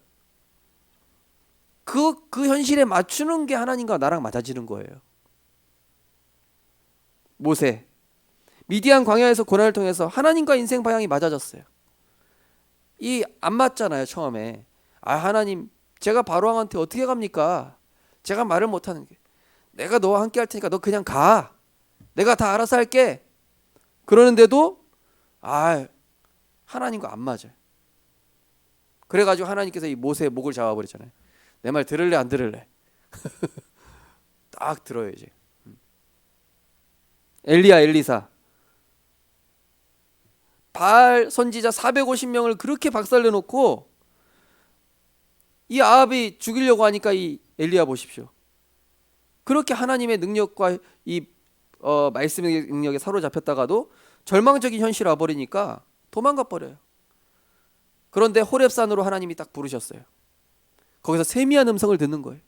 그 현실에 맞추는 게 하나님과 나랑 맞아지는 거예요. 모세, 미디안 광야에서 고난을 통해서 하나님과 인생 방향이 맞아졌어요. 이 안 맞잖아요, 처음에. 아, 하나님, 제가 바로왕한테 어떻게 갑니까? 제가 말을 못하는 게. 내가 너와 함께 할 테니까 너 그냥 가. 내가 다 알아서 할게. 그러는데도 하나님과 안 맞아요. 그래가지고 하나님께서 이 모세의 목을 잡아버리잖아요. 내 말 들을래 안 들을래? 딱 들어야지. 엘리사, 바알 선지자 450명을 그렇게 박살내놓고 이 아합이 죽이려고 하니까 이 엘리야 보십시오. 그렇게 하나님의 능력과 이 말씀의 능력에 사로잡혔다가도 절망적인 현실을 와버리니까 도망가 버려요. 그런데 호렙산으로 하나님이 딱 부르셨어요. 거기서 세미한 음성을 듣는 거예요.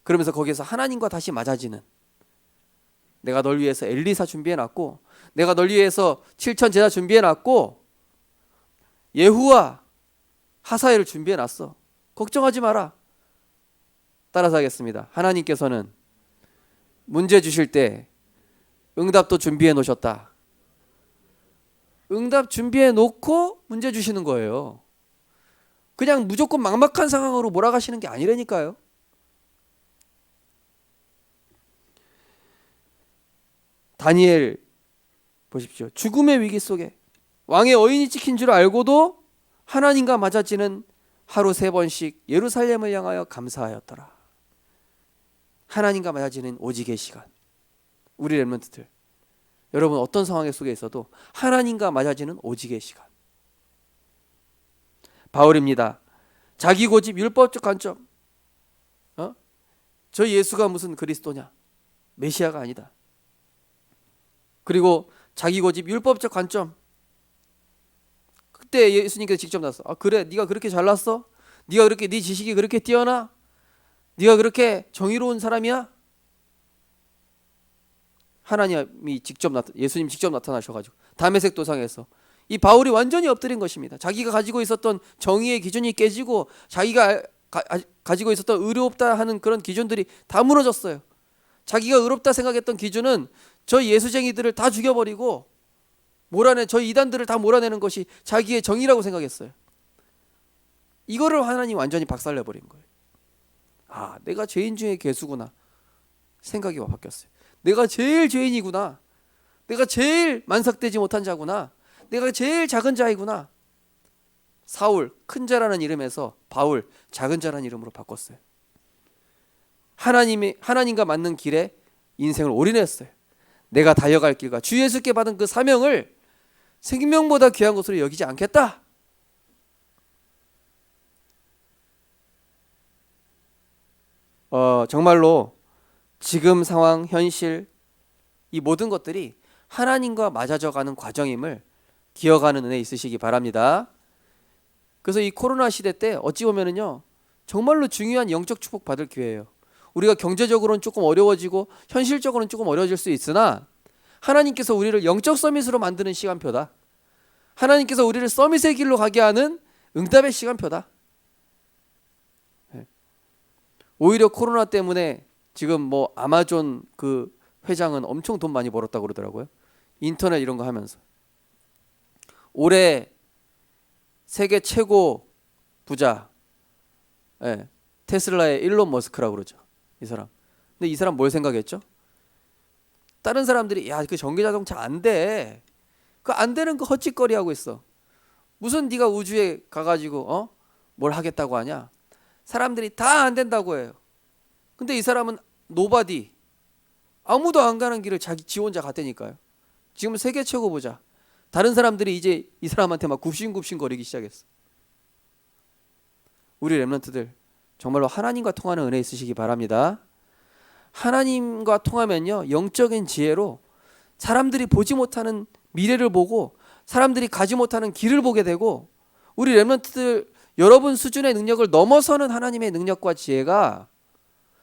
그러면서 거기에서 하나님과 다시 맞아지는, 내가 널 위해서 엘리사 준비해놨고, 내가 널 위해서 7천 제자 준비해놨고, 예후와 하사엘을 준비해놨어. 걱정하지 마라. 따라서 하겠습니다. 하나님께서는 문제 주실 때 응답도 준비해 놓으셨다. 응답 준비해 놓고 문제 주시는 거예요. 그냥 무조건 막막한 상황으로 몰아가시는 게 아니라니까요. 다니엘 보십시오. 죽음의 위기 속에 왕의 어인이 찍힌 줄 알고도 하나님과 맞아지는 하루 3번씩 예루살렘을 향하여 감사하였더라. 하나님과 맞아지는 오직의 시간. 우리 렘넌트들, 여러분 어떤 상황 속에 있어도 하나님과 맞아지는 오직의 시간. 바울입니다. 자기 고집, 율법적 관점. 저 예수가 무슨 그리스도냐? 메시아가 아니다. 그리고 자기 고집, 율법적 관점. 그때 예수님께서 직접 나서, 그래, 네가 그렇게 잘났어? 네가 그렇게, 네 지식이 그렇게 뛰어나? 네가 그렇게 정의로운 사람이야? 하나님이 예수님 직접 나타나셔가지고 다메섹 도상에서 이 바울이 완전히 엎드린 것입니다. 자기가 가지고 있었던 정의의 기준이 깨지고 자기가 가지고 있었던 의롭다 하는 그런 기준들이 다 무너졌어요. 자기가 의롭다 생각했던 기준은 저 예수쟁이들을 다 죽여버리고 저 이단들을 다 몰아내는 것이 자기의 정의라고 생각했어요. 이거를 하나님 완전히 박살내버린 거예요. 아, 내가 죄인 중에 괴수구나 생각이 바뀌었어요. 내가 제일 죄인이구나. 내가 제일 만삭되지 못한 자구나. 내가 제일 작은 자이구나. 사울, 큰 자라는 이름에서 바울, 작은 자라는 이름으로 바꿨어요. 하나님과 맞는 길에 인생을 올인했어요. 내가 달려갈 길과 주 예수께 받은 그 사명을 생명보다 귀한 것으로 여기지 않겠다. 정말로 지금 상황, 현실, 이 모든 것들이 하나님과 맞아져가는 과정임을 기억하는 은혜 있으시기 바랍니다. 그래서 이 코로나 시대 때 어찌 보면은요, 정말로 중요한 영적 축복 받을 기회예요. 우리가 경제적으로는 조금 어려워지고 현실적으로는 조금 어려워질 수 있으나 하나님께서 우리를 영적 서밋으로 만드는 시간표다. 하나님께서 우리를 서밋의 길로 가게 하는 응답의 시간표다. 오히려 코로나 때문에 지금 뭐 아마존 그 회장은 엄청 돈 많이 벌었다고 그러더라고요. 인터넷 이런 거 하면서. 올해 세계 최고 부자, 테슬라의 일론 머스크라고 그러죠. 이 사람. 근데 이 사람 뭘 생각했죠? 다른 사람들이 야, 그 전기 자동차 안 돼. 그 안 되는 거 헛짓거리 하고 있어. 무슨 네가 우주에 가가지고 뭘 하겠다고 하냐? 사람들이 다 안 된다고 해요. 근데 이 사람은 노바디, 아무도 안 가는 길을 지 혼자 갔다니까요. 지금 세계 최고 부자. 다른 사람들이 이제 이 사람한테 막 굽신굽신 거리기 시작했어. 우리 렘넌트들 정말로 하나님과 통하는 은혜 있으시기 바랍니다. 하나님과 통하면요, 영적인 지혜로 사람들이 보지 못하는 미래를 보고 사람들이 가지 못하는 길을 보게 되고, 우리 렘넌트들 여러분 수준의 능력을 넘어서는 하나님의 능력과 지혜가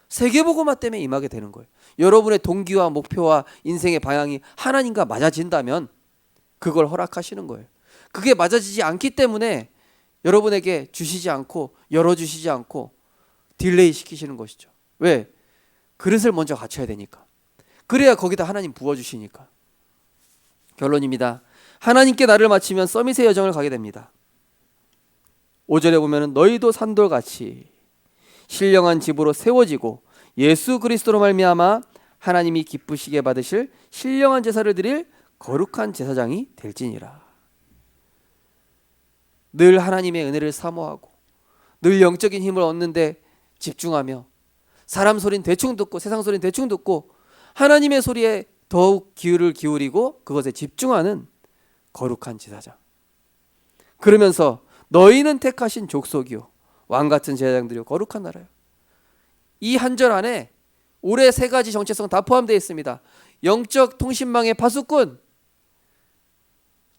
세계복음화 때문에 임하게 되는 거예요. 여러분의 동기와 목표와 인생의 방향이 하나님과 맞아진다면 그걸 허락하시는 거예요. 그게 맞아지지 않기 때문에 여러분에게 주시지 않고 열어주시지 않고 딜레이 시키시는 것이죠. 왜? 그릇을 먼저 갖춰야 되니까. 그래야 거기다 하나님 부어주시니까. 결론입니다. 하나님께 나를 바치면 서밋의 여정을 가게 됩니다. 5절에 보면 너희도 산돌같이 신령한 집으로 세워지고 예수 그리스도로 말미암아 하나님이 기쁘시게 받으실 신령한 제사를 드릴 거룩한 제사장이 될지니라. 늘 하나님의 은혜를 사모하고 늘 영적인 힘을 얻는데 집중하며 사람 소리는 대충 듣고 세상 소리는 대충 듣고 하나님의 소리에 더욱 귀를 기울이고 그것에 집중하는 거룩한 제사장. 그러면서 너희는 택하신 족속이요 왕같은 제사장들이요 거룩한 나라요. 이 한 절 안에 올해 세 가지 정체성 다 포함되어 있습니다. 영적 통신망의 파수꾼,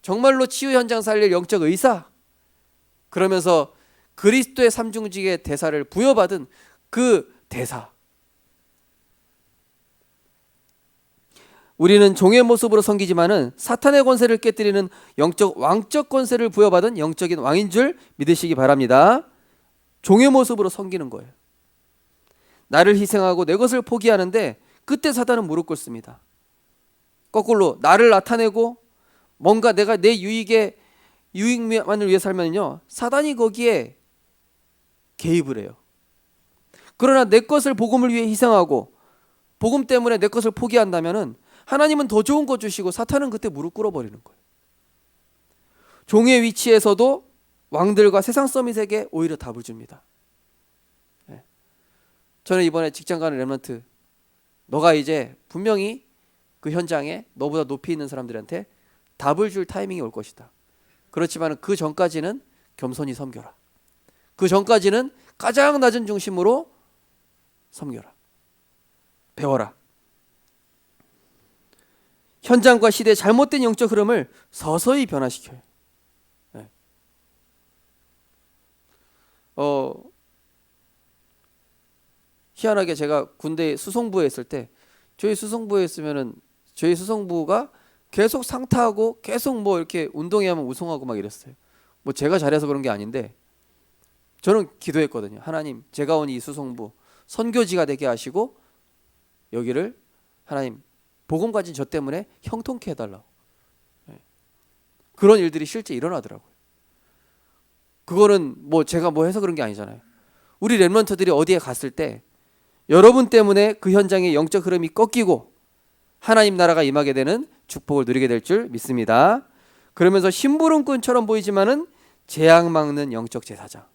정말로 치유 현장 살릴 영적 의사, 그러면서 그리스도의 삼중직의 대사를 부여받은 그 대사. 우리는 종의 모습으로 섬기지만은 사탄의 권세를 깨뜨리는 영적 왕적 권세를 부여받은 영적인 왕인 줄 믿으시기 바랍니다. 종의 모습으로 섬기는 거예요. 나를 희생하고 내 것을 포기하는데 그때 사단은 무릎 꿇습니다. 거꾸로 나를 나타내고 뭔가 내가 내 유익만을 위해 살면요, 사단이 거기에 개입을 해요. 그러나 내 것을 복음을 위해 희생하고 복음 때문에 내 것을 포기한다면은 하나님은 더 좋은 거 주시고 사탄은 그때 무릎 꿇어버리는 거예요. 종의 위치에서도 왕들과 세상 서밋에게 오히려 답을 줍니다. 저는 이번에 직장 가는 렘넌트, 너가 이제 분명히 그 현장에 너보다 높이 있는 사람들한테 답을 줄 타이밍이 올 것이다. 그렇지만 그 전까지는 겸손히 섬겨라. 그 전까지는 가장 낮은 중심으로 섬겨라. 배워라. 현장과 시대의 잘못된 영적 흐름을 서서히 변화시켜요. 네. 희한하게 제가 군대 수송부에 있을 때 저희 수송부에 있으면은 저희 수송부가 계속 상타하고 계속 뭐 이렇게 운동회 하면 우승하고 막 이랬어요. 뭐 제가 잘해서 그런 게 아닌데 저는 기도했거든요. 하나님, 제가 온 이 수송부 선교지가 되게 하시고 여기를 하나님 복음 가진 저 때문에 형통케 해달라고. 그런 일들이 실제 일어나더라고요. 그거는 뭐 제가 뭐 해서 그런 게 아니잖아요. 우리 렘넌트들이 어디에 갔을 때 여러분 때문에 그 현장의 영적 흐름이 꺾이고 하나님 나라가 임하게 되는 축복을 누리게 될 줄 믿습니다. 그러면서 심부름꾼처럼 보이지만은 재앙 막는 영적 제사장.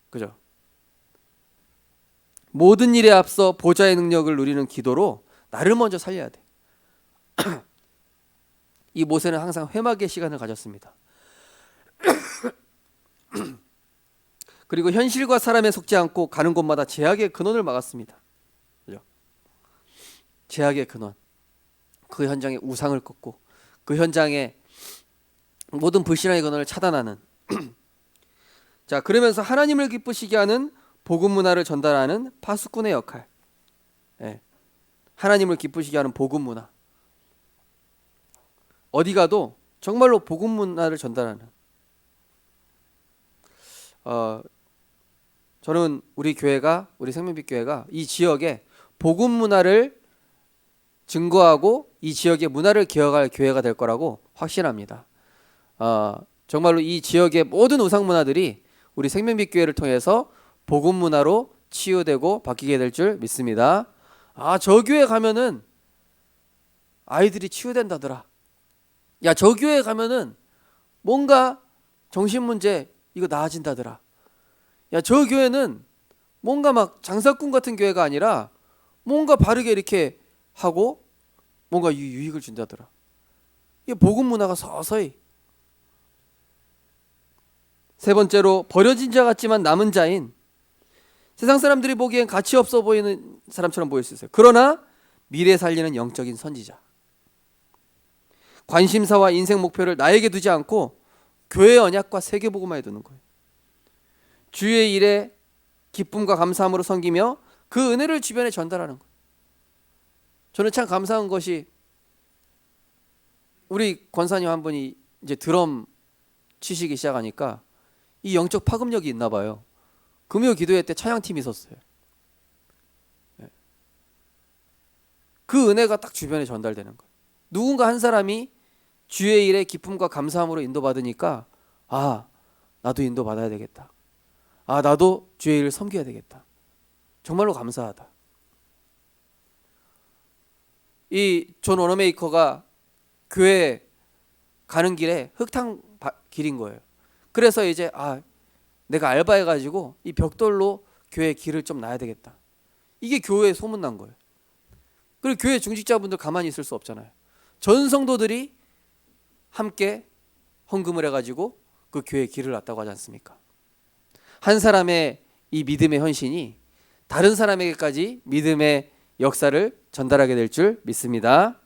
그죠? 모든 일에 앞서 보좌의 능력을 누리는 기도로 나를 먼저 살려야 돼. 이 모세는 항상 회막의 시간을 가졌습니다. 그리고 현실과 사람에 속지 않고 가는 곳마다 제약의 근원을 막았습니다. 그죠? 제약의 근원. 그 현장의 우상을 꺾고 그 현장의 모든 불신앙의 근원을 차단하는 자, 그러면서 하나님을 기쁘시게 하는 복음 문화를 전달하는 파수꾼의 역할. 예. 하나님을 기쁘시게 하는 복음 문화. 어디 가도 정말로 복음 문화를 전달하는. 저는 우리 교회가, 우리 생명빛 교회가 이 지역에 복음 문화를 증거하고 이 지역의 문화를 기억할 교회가 될 거라고 확신합니다. 정말로 이 지역의 모든 우상 문화들이 우리 생명빛 교회를 통해서 복음 문화로 치유되고 바뀌게 될 줄 믿습니다. 저 교회 가면은 아이들이 치유된다더라. 야, 저 교회 가면은 뭔가 정신 문제 이거 나아진다더라. 야, 저 교회는 뭔가 막 장사꾼 같은 교회가 아니라 뭔가 바르게 이렇게 하고 뭔가 유익을 준다더라. 이게 복음 문화가 서서히. 세 번째로 버려진 자 같지만 남은 자인 세상 사람들이 보기엔 가치 없어 보이는 사람처럼 보일 수 있어요. 그러나 미래 살리는 영적인 선지자. 관심사와 인생 목표를 나에게 두지 않고 교회 언약과 세계 복음화에 두는 거예요. 주의 일에 기쁨과 감사함으로 섬기며 그 은혜를 주변에 전달하는 거예요. 저는 참 감사한 것이 우리 권사님 한 분이 이제 드럼 치시기 시작하니까 이 영적 파급력이 있나 봐요. 금요 기도회 때 찬양팀이 있었어요. 그 은혜가 딱 주변에 전달되는 거예요. 누군가 한 사람이 주의 일에 기쁨과 감사함으로 인도받으니까 나도 인도받아야 되겠다. 나도 주의 일을 섬겨야 되겠다. 정말로 감사하다. 이 존 워너메이커가 교회 가는 길에 흙탕 길인 거예요. 그래서 이제 내가 알바해가지고 이 벽돌로 교회 길을 좀 놔야 되겠다. 이게 교회에 소문난 거예요. 그리고 교회 중직자분들 가만히 있을 수 없잖아요. 전 성도들이 함께 헌금을 해가지고 그 교회에 길을 놨다고 하지 않습니까? 한 사람의 이 믿음의 헌신이 다른 사람에게까지 믿음의 역사를 전달하게 될 줄 믿습니다.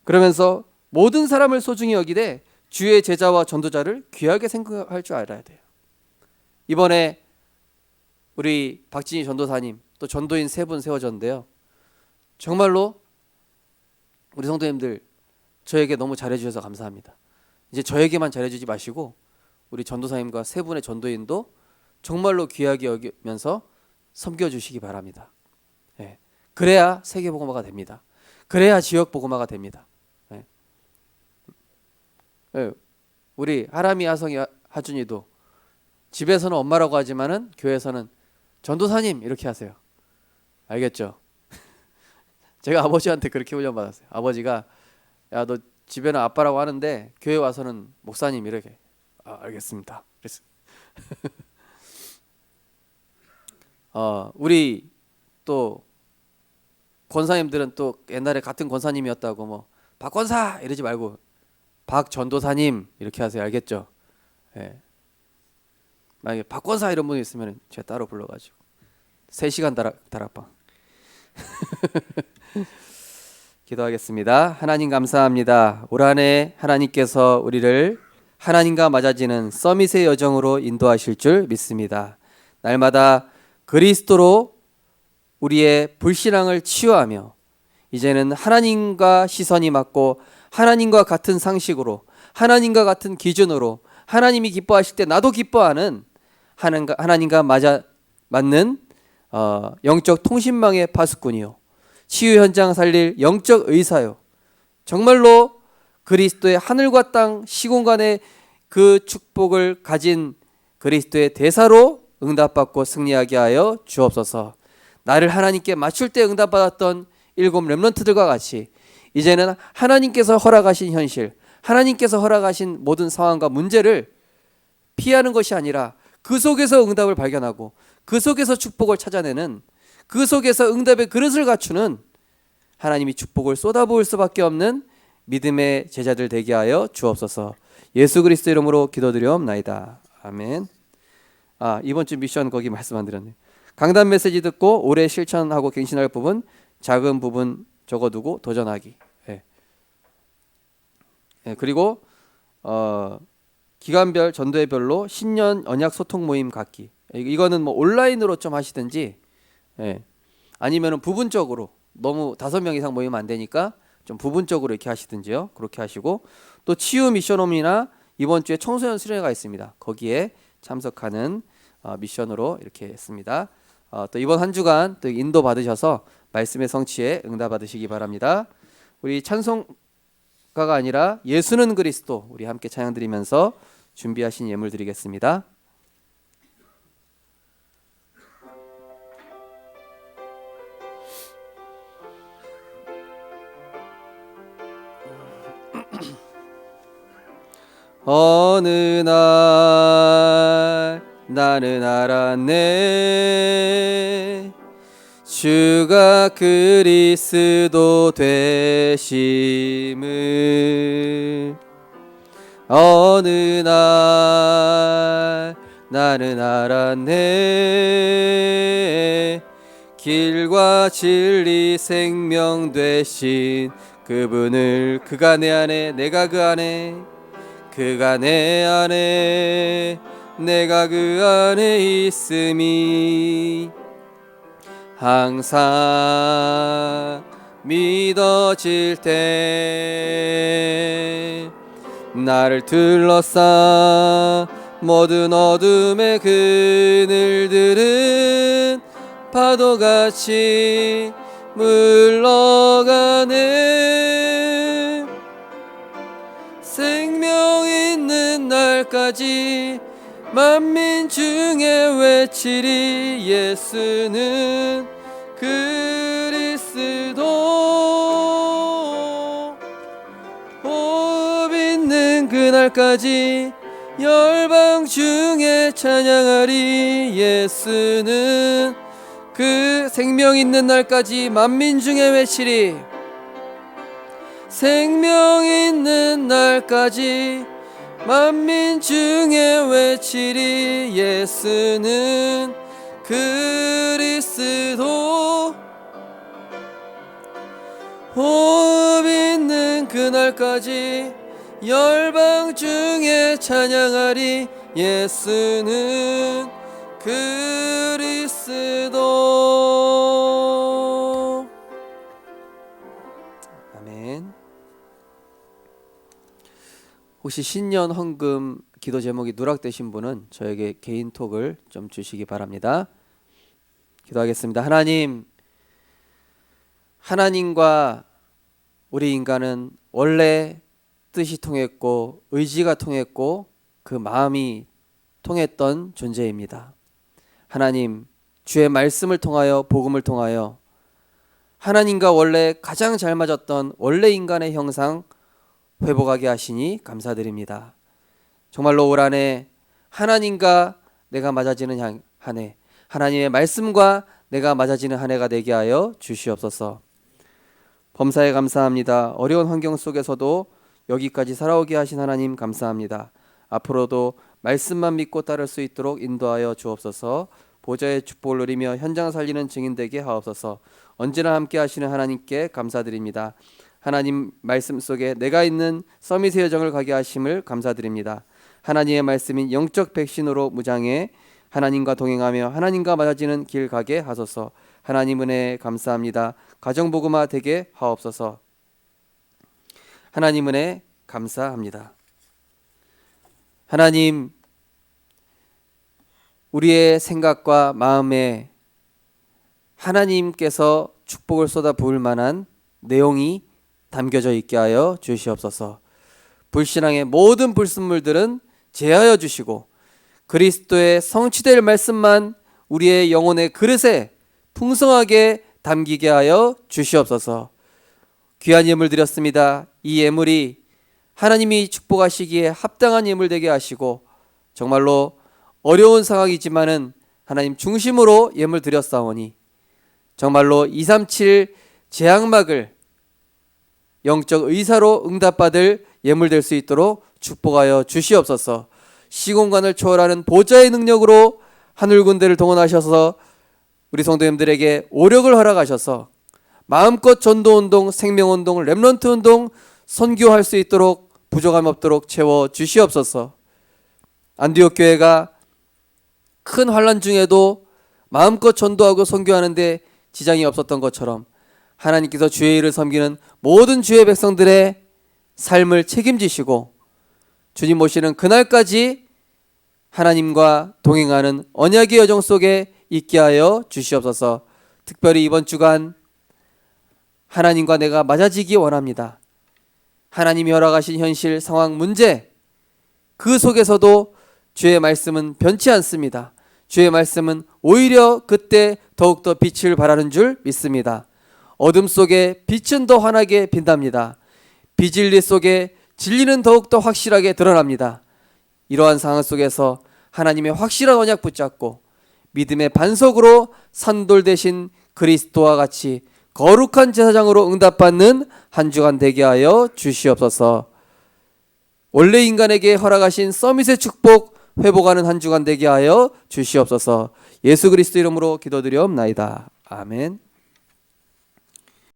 그러면서 모든 사람을 소중히 여기되 주의 제자와 전도자를 귀하게 생각할 줄 알아야 돼요. 이번에 우리 박진희 전도사님 또 전도인 3분 세워졌는데요. 정말로 우리 성도님들 저에게 너무 잘해주셔서 감사합니다. 이제 저에게만 잘해주지 마시고 우리 전도사님과 3분의 전도인도 정말로 귀하게 여기면서 섬겨주시기 바랍니다. 그래야 세계 복음화가 됩니다. 그래야 지역 복음화가 됩니다. 우리 하람이, 하성이, 하준이도 집에서는 엄마라고 하지만은 교회에서는 전도사님 이렇게 하세요. 알겠죠? 제가 아버지한테 그렇게 훈련받았어요. 아버지가 야, 너 집에는 아빠라고 하는데 교회 와서는 목사님 이렇게. 알겠습니다. 그랬어요. 우리 또 권사님들은 또 옛날에 같은 권사님이었다고 뭐 박권사 이러지 말고 박전도사님 이렇게 하세요. 알겠죠? 만약에 박권사 이런 분이 있으면 제가 따로 불러가지고 3시간 다락방 기도하겠습니다. 하나님 감사합니다. 올 한 해 하나님께서 우리를 하나님과 맞아지는 서밋의 여정으로 인도하실 줄 믿습니다. 날마다 그리스도로 우리의 불신앙을 치유하며 이제는 하나님과 시선이 맞고 하나님과 같은 상식으로 하나님과 같은 기준으로 하나님이 기뻐하실 때 나도 기뻐하는 하나님과 맞는 영적 통신망의 파수꾼이요 치유 현장 살릴 영적 의사요 정말로 그리스도의 하늘과 땅 시공간의 그 축복을 가진 그리스도의 대사로 응답받고 승리하게 하여 주옵소서. 나를 하나님께 맞출 때 응답받았던 7 렘넌트들과 같이 이제는 하나님께서 허락하신 현실, 하나님께서 허락하신 모든 상황과 문제를 피하는 것이 아니라 그 속에서 응답을 발견하고 그 속에서 축복을 찾아내는, 그 속에서 응답의 그릇을 갖추는 하나님이 축복을 쏟아부을 수밖에 없는 믿음의 제자들 되게 하여 주옵소서. 예수 그리스도 이름으로 기도드리옵나이다. 아멘. 이번 주 미션 거기 말씀 안 드렸네. 강단 메시지 듣고 올해 실천하고 갱신할 부분, 작은 부분 적어두고 도전하기. 그리고 기간별 전도회별로 신년 언약 소통 모임 갖기. 이거는 뭐 온라인으로 좀 하시든지, 아니면은 부분적으로, 너무 5명 이상 모이면 안 되니까 좀 부분적으로 이렇게 하시든지요. 그렇게 하시고, 또 치유 미션홈이나 이번 주에 청소년 수련회가 있습니다. 거기에 참석하는 미션으로 이렇게 했습니다. 또 이번 한 주간 또 인도 받으셔서 말씀의 성취에 응답 받으시기 바랍니다. 우리 찬송가가 아니라 예수는 그리스도 우리 함께 찬양 드리면서 준비하신 예물 드리겠습니다. 어느 날 나는 알았네, 주가 그리스도 되심을. 어느 날 나는 알았네, 길과 진리 생명 되신 그분을. 그가 내 안에, 내가 그 안에, 그가 내 안에, 내가 그 안에 있음이 항상 믿어질 때, 나를 둘러싼 모든 어둠의 그늘들은 파도같이 물러가네. 생명 있는 날까지 만민 중에 외치리, 예수는 그리스도. 호흡 있는 그날까지 열방 중에 찬양하리, 예수는 그 생명 있는 날까지 만민 중에 외치리. 생명 있는 날까지 만민 중에 외치리, 예수는 그리스도. 호흡 있는 그날까지 열방 중에 찬양하리, 예수는 그리스도. 아멘. 혹시 신년 헌금 기도 제목이 누락되신 분은 저에게 개인 톡을 좀 주시기 바랍니다. 기도하겠습니다. 하나님과 우리 인간은 원래 뜻이 통했고 의지가 통했고 그 마음이 통했던 존재입니다. 하나님, 주의 말씀을 통하여, 복음을 통하여 하나님과 원래 가장 잘 맞았던 원래 인간의 형상 회복하게 하시니 감사드립니다. 정말로 올 한 해 하나님과 내가 맞아지는 한 해, 하나님의 말씀과 내가 맞아지는 한 해가 되게 하여 주시옵소서. 범사에 감사합니다. 어려운 환경 속에서도 여기까지 살아오게 하신 하나님 감사합니다. 앞으로도 말씀만 믿고 따를 수 있도록 인도하여 주옵소서. 보좌의 축복을 누리며 현장 살리는 증인 되게 하옵소서. 언제나 함께 하시는 하나님께 감사드립니다. 하나님 말씀 속에 내가 있는 서밋의 여정을 가게 하심을 감사드립니다. 하나님의 말씀인 영적 백신으로 무장해 하나님과 동행하며 하나님과 맞아지는 길 가게 하소서. 하나님 은혜 감사합니다. 가정복음화 되게 하옵소서. 하나님 은혜 감사합니다. 하나님, 우리의 생각과 마음에 하나님께서 축복을 쏟아 부을 만한 내용이 담겨져 있게 하여 주시옵소서. 불신앙의 모든 불순물들은 제하여 주시고 그리스도의 성취될 말씀만 우리의 영혼의 그릇에 풍성하게 담기게 하여 주시옵소서. 귀한 예물 드렸습니다. 이 예물이 하나님이 축복하시기에 합당한 예물 되게 하시고 정말로 어려운 상황이지만은 하나님 중심으로 예물 드렸사오니 정말로 237 재앙막을 영적 의사로 응답받을 예물 될 수 있도록 축복하여 주시옵소서. 시공간을 초월하는 보좌의 능력으로 하늘 군대를 동원하셔서 우리 성도님들에게 오력을 허락하셔서 마음껏 전도운동, 생명운동, 렘넌트운동 선교할 수 있도록 부족함 없도록 채워 주시옵소서. 안디옥 교회가 큰 환난 중에도 마음껏 전도하고 선교하는데 지장이 없었던 것처럼 하나님께서 주의 일을 섬기는 모든 주의 백성들의 삶을 책임지시고 주님 오시는 그날까지 하나님과 동행하는 언약의 여정 속에 있게 하여 주시옵소서. 특별히 이번 주간 하나님과 내가 맞아지기 원합니다. 하나님이 허락하신 현실 상황 문제 그 속에서도 주의 말씀은 변치 않습니다. 주의 말씀은 오히려 그때 더욱더 빛을 발하는 줄 믿습니다. 어둠 속에 빛은 더 환하게 빛납니다. 비진리 속에 진리는 더욱더 확실하게 드러납니다. 이러한 상황 속에서 하나님의 확실한 언약 붙잡고 믿음의 반석으로 산돌 대신 그리스도와 같이 거룩한 제사장으로 응답받는 한 주간 되게 하여 주시옵소서. 원래 인간에게 허락하신 서밋의 축복 회복하는 한 주간 되게 하여 주시옵소서. 예수 그리스도 이름으로 기도드리옵나이다. 아멘.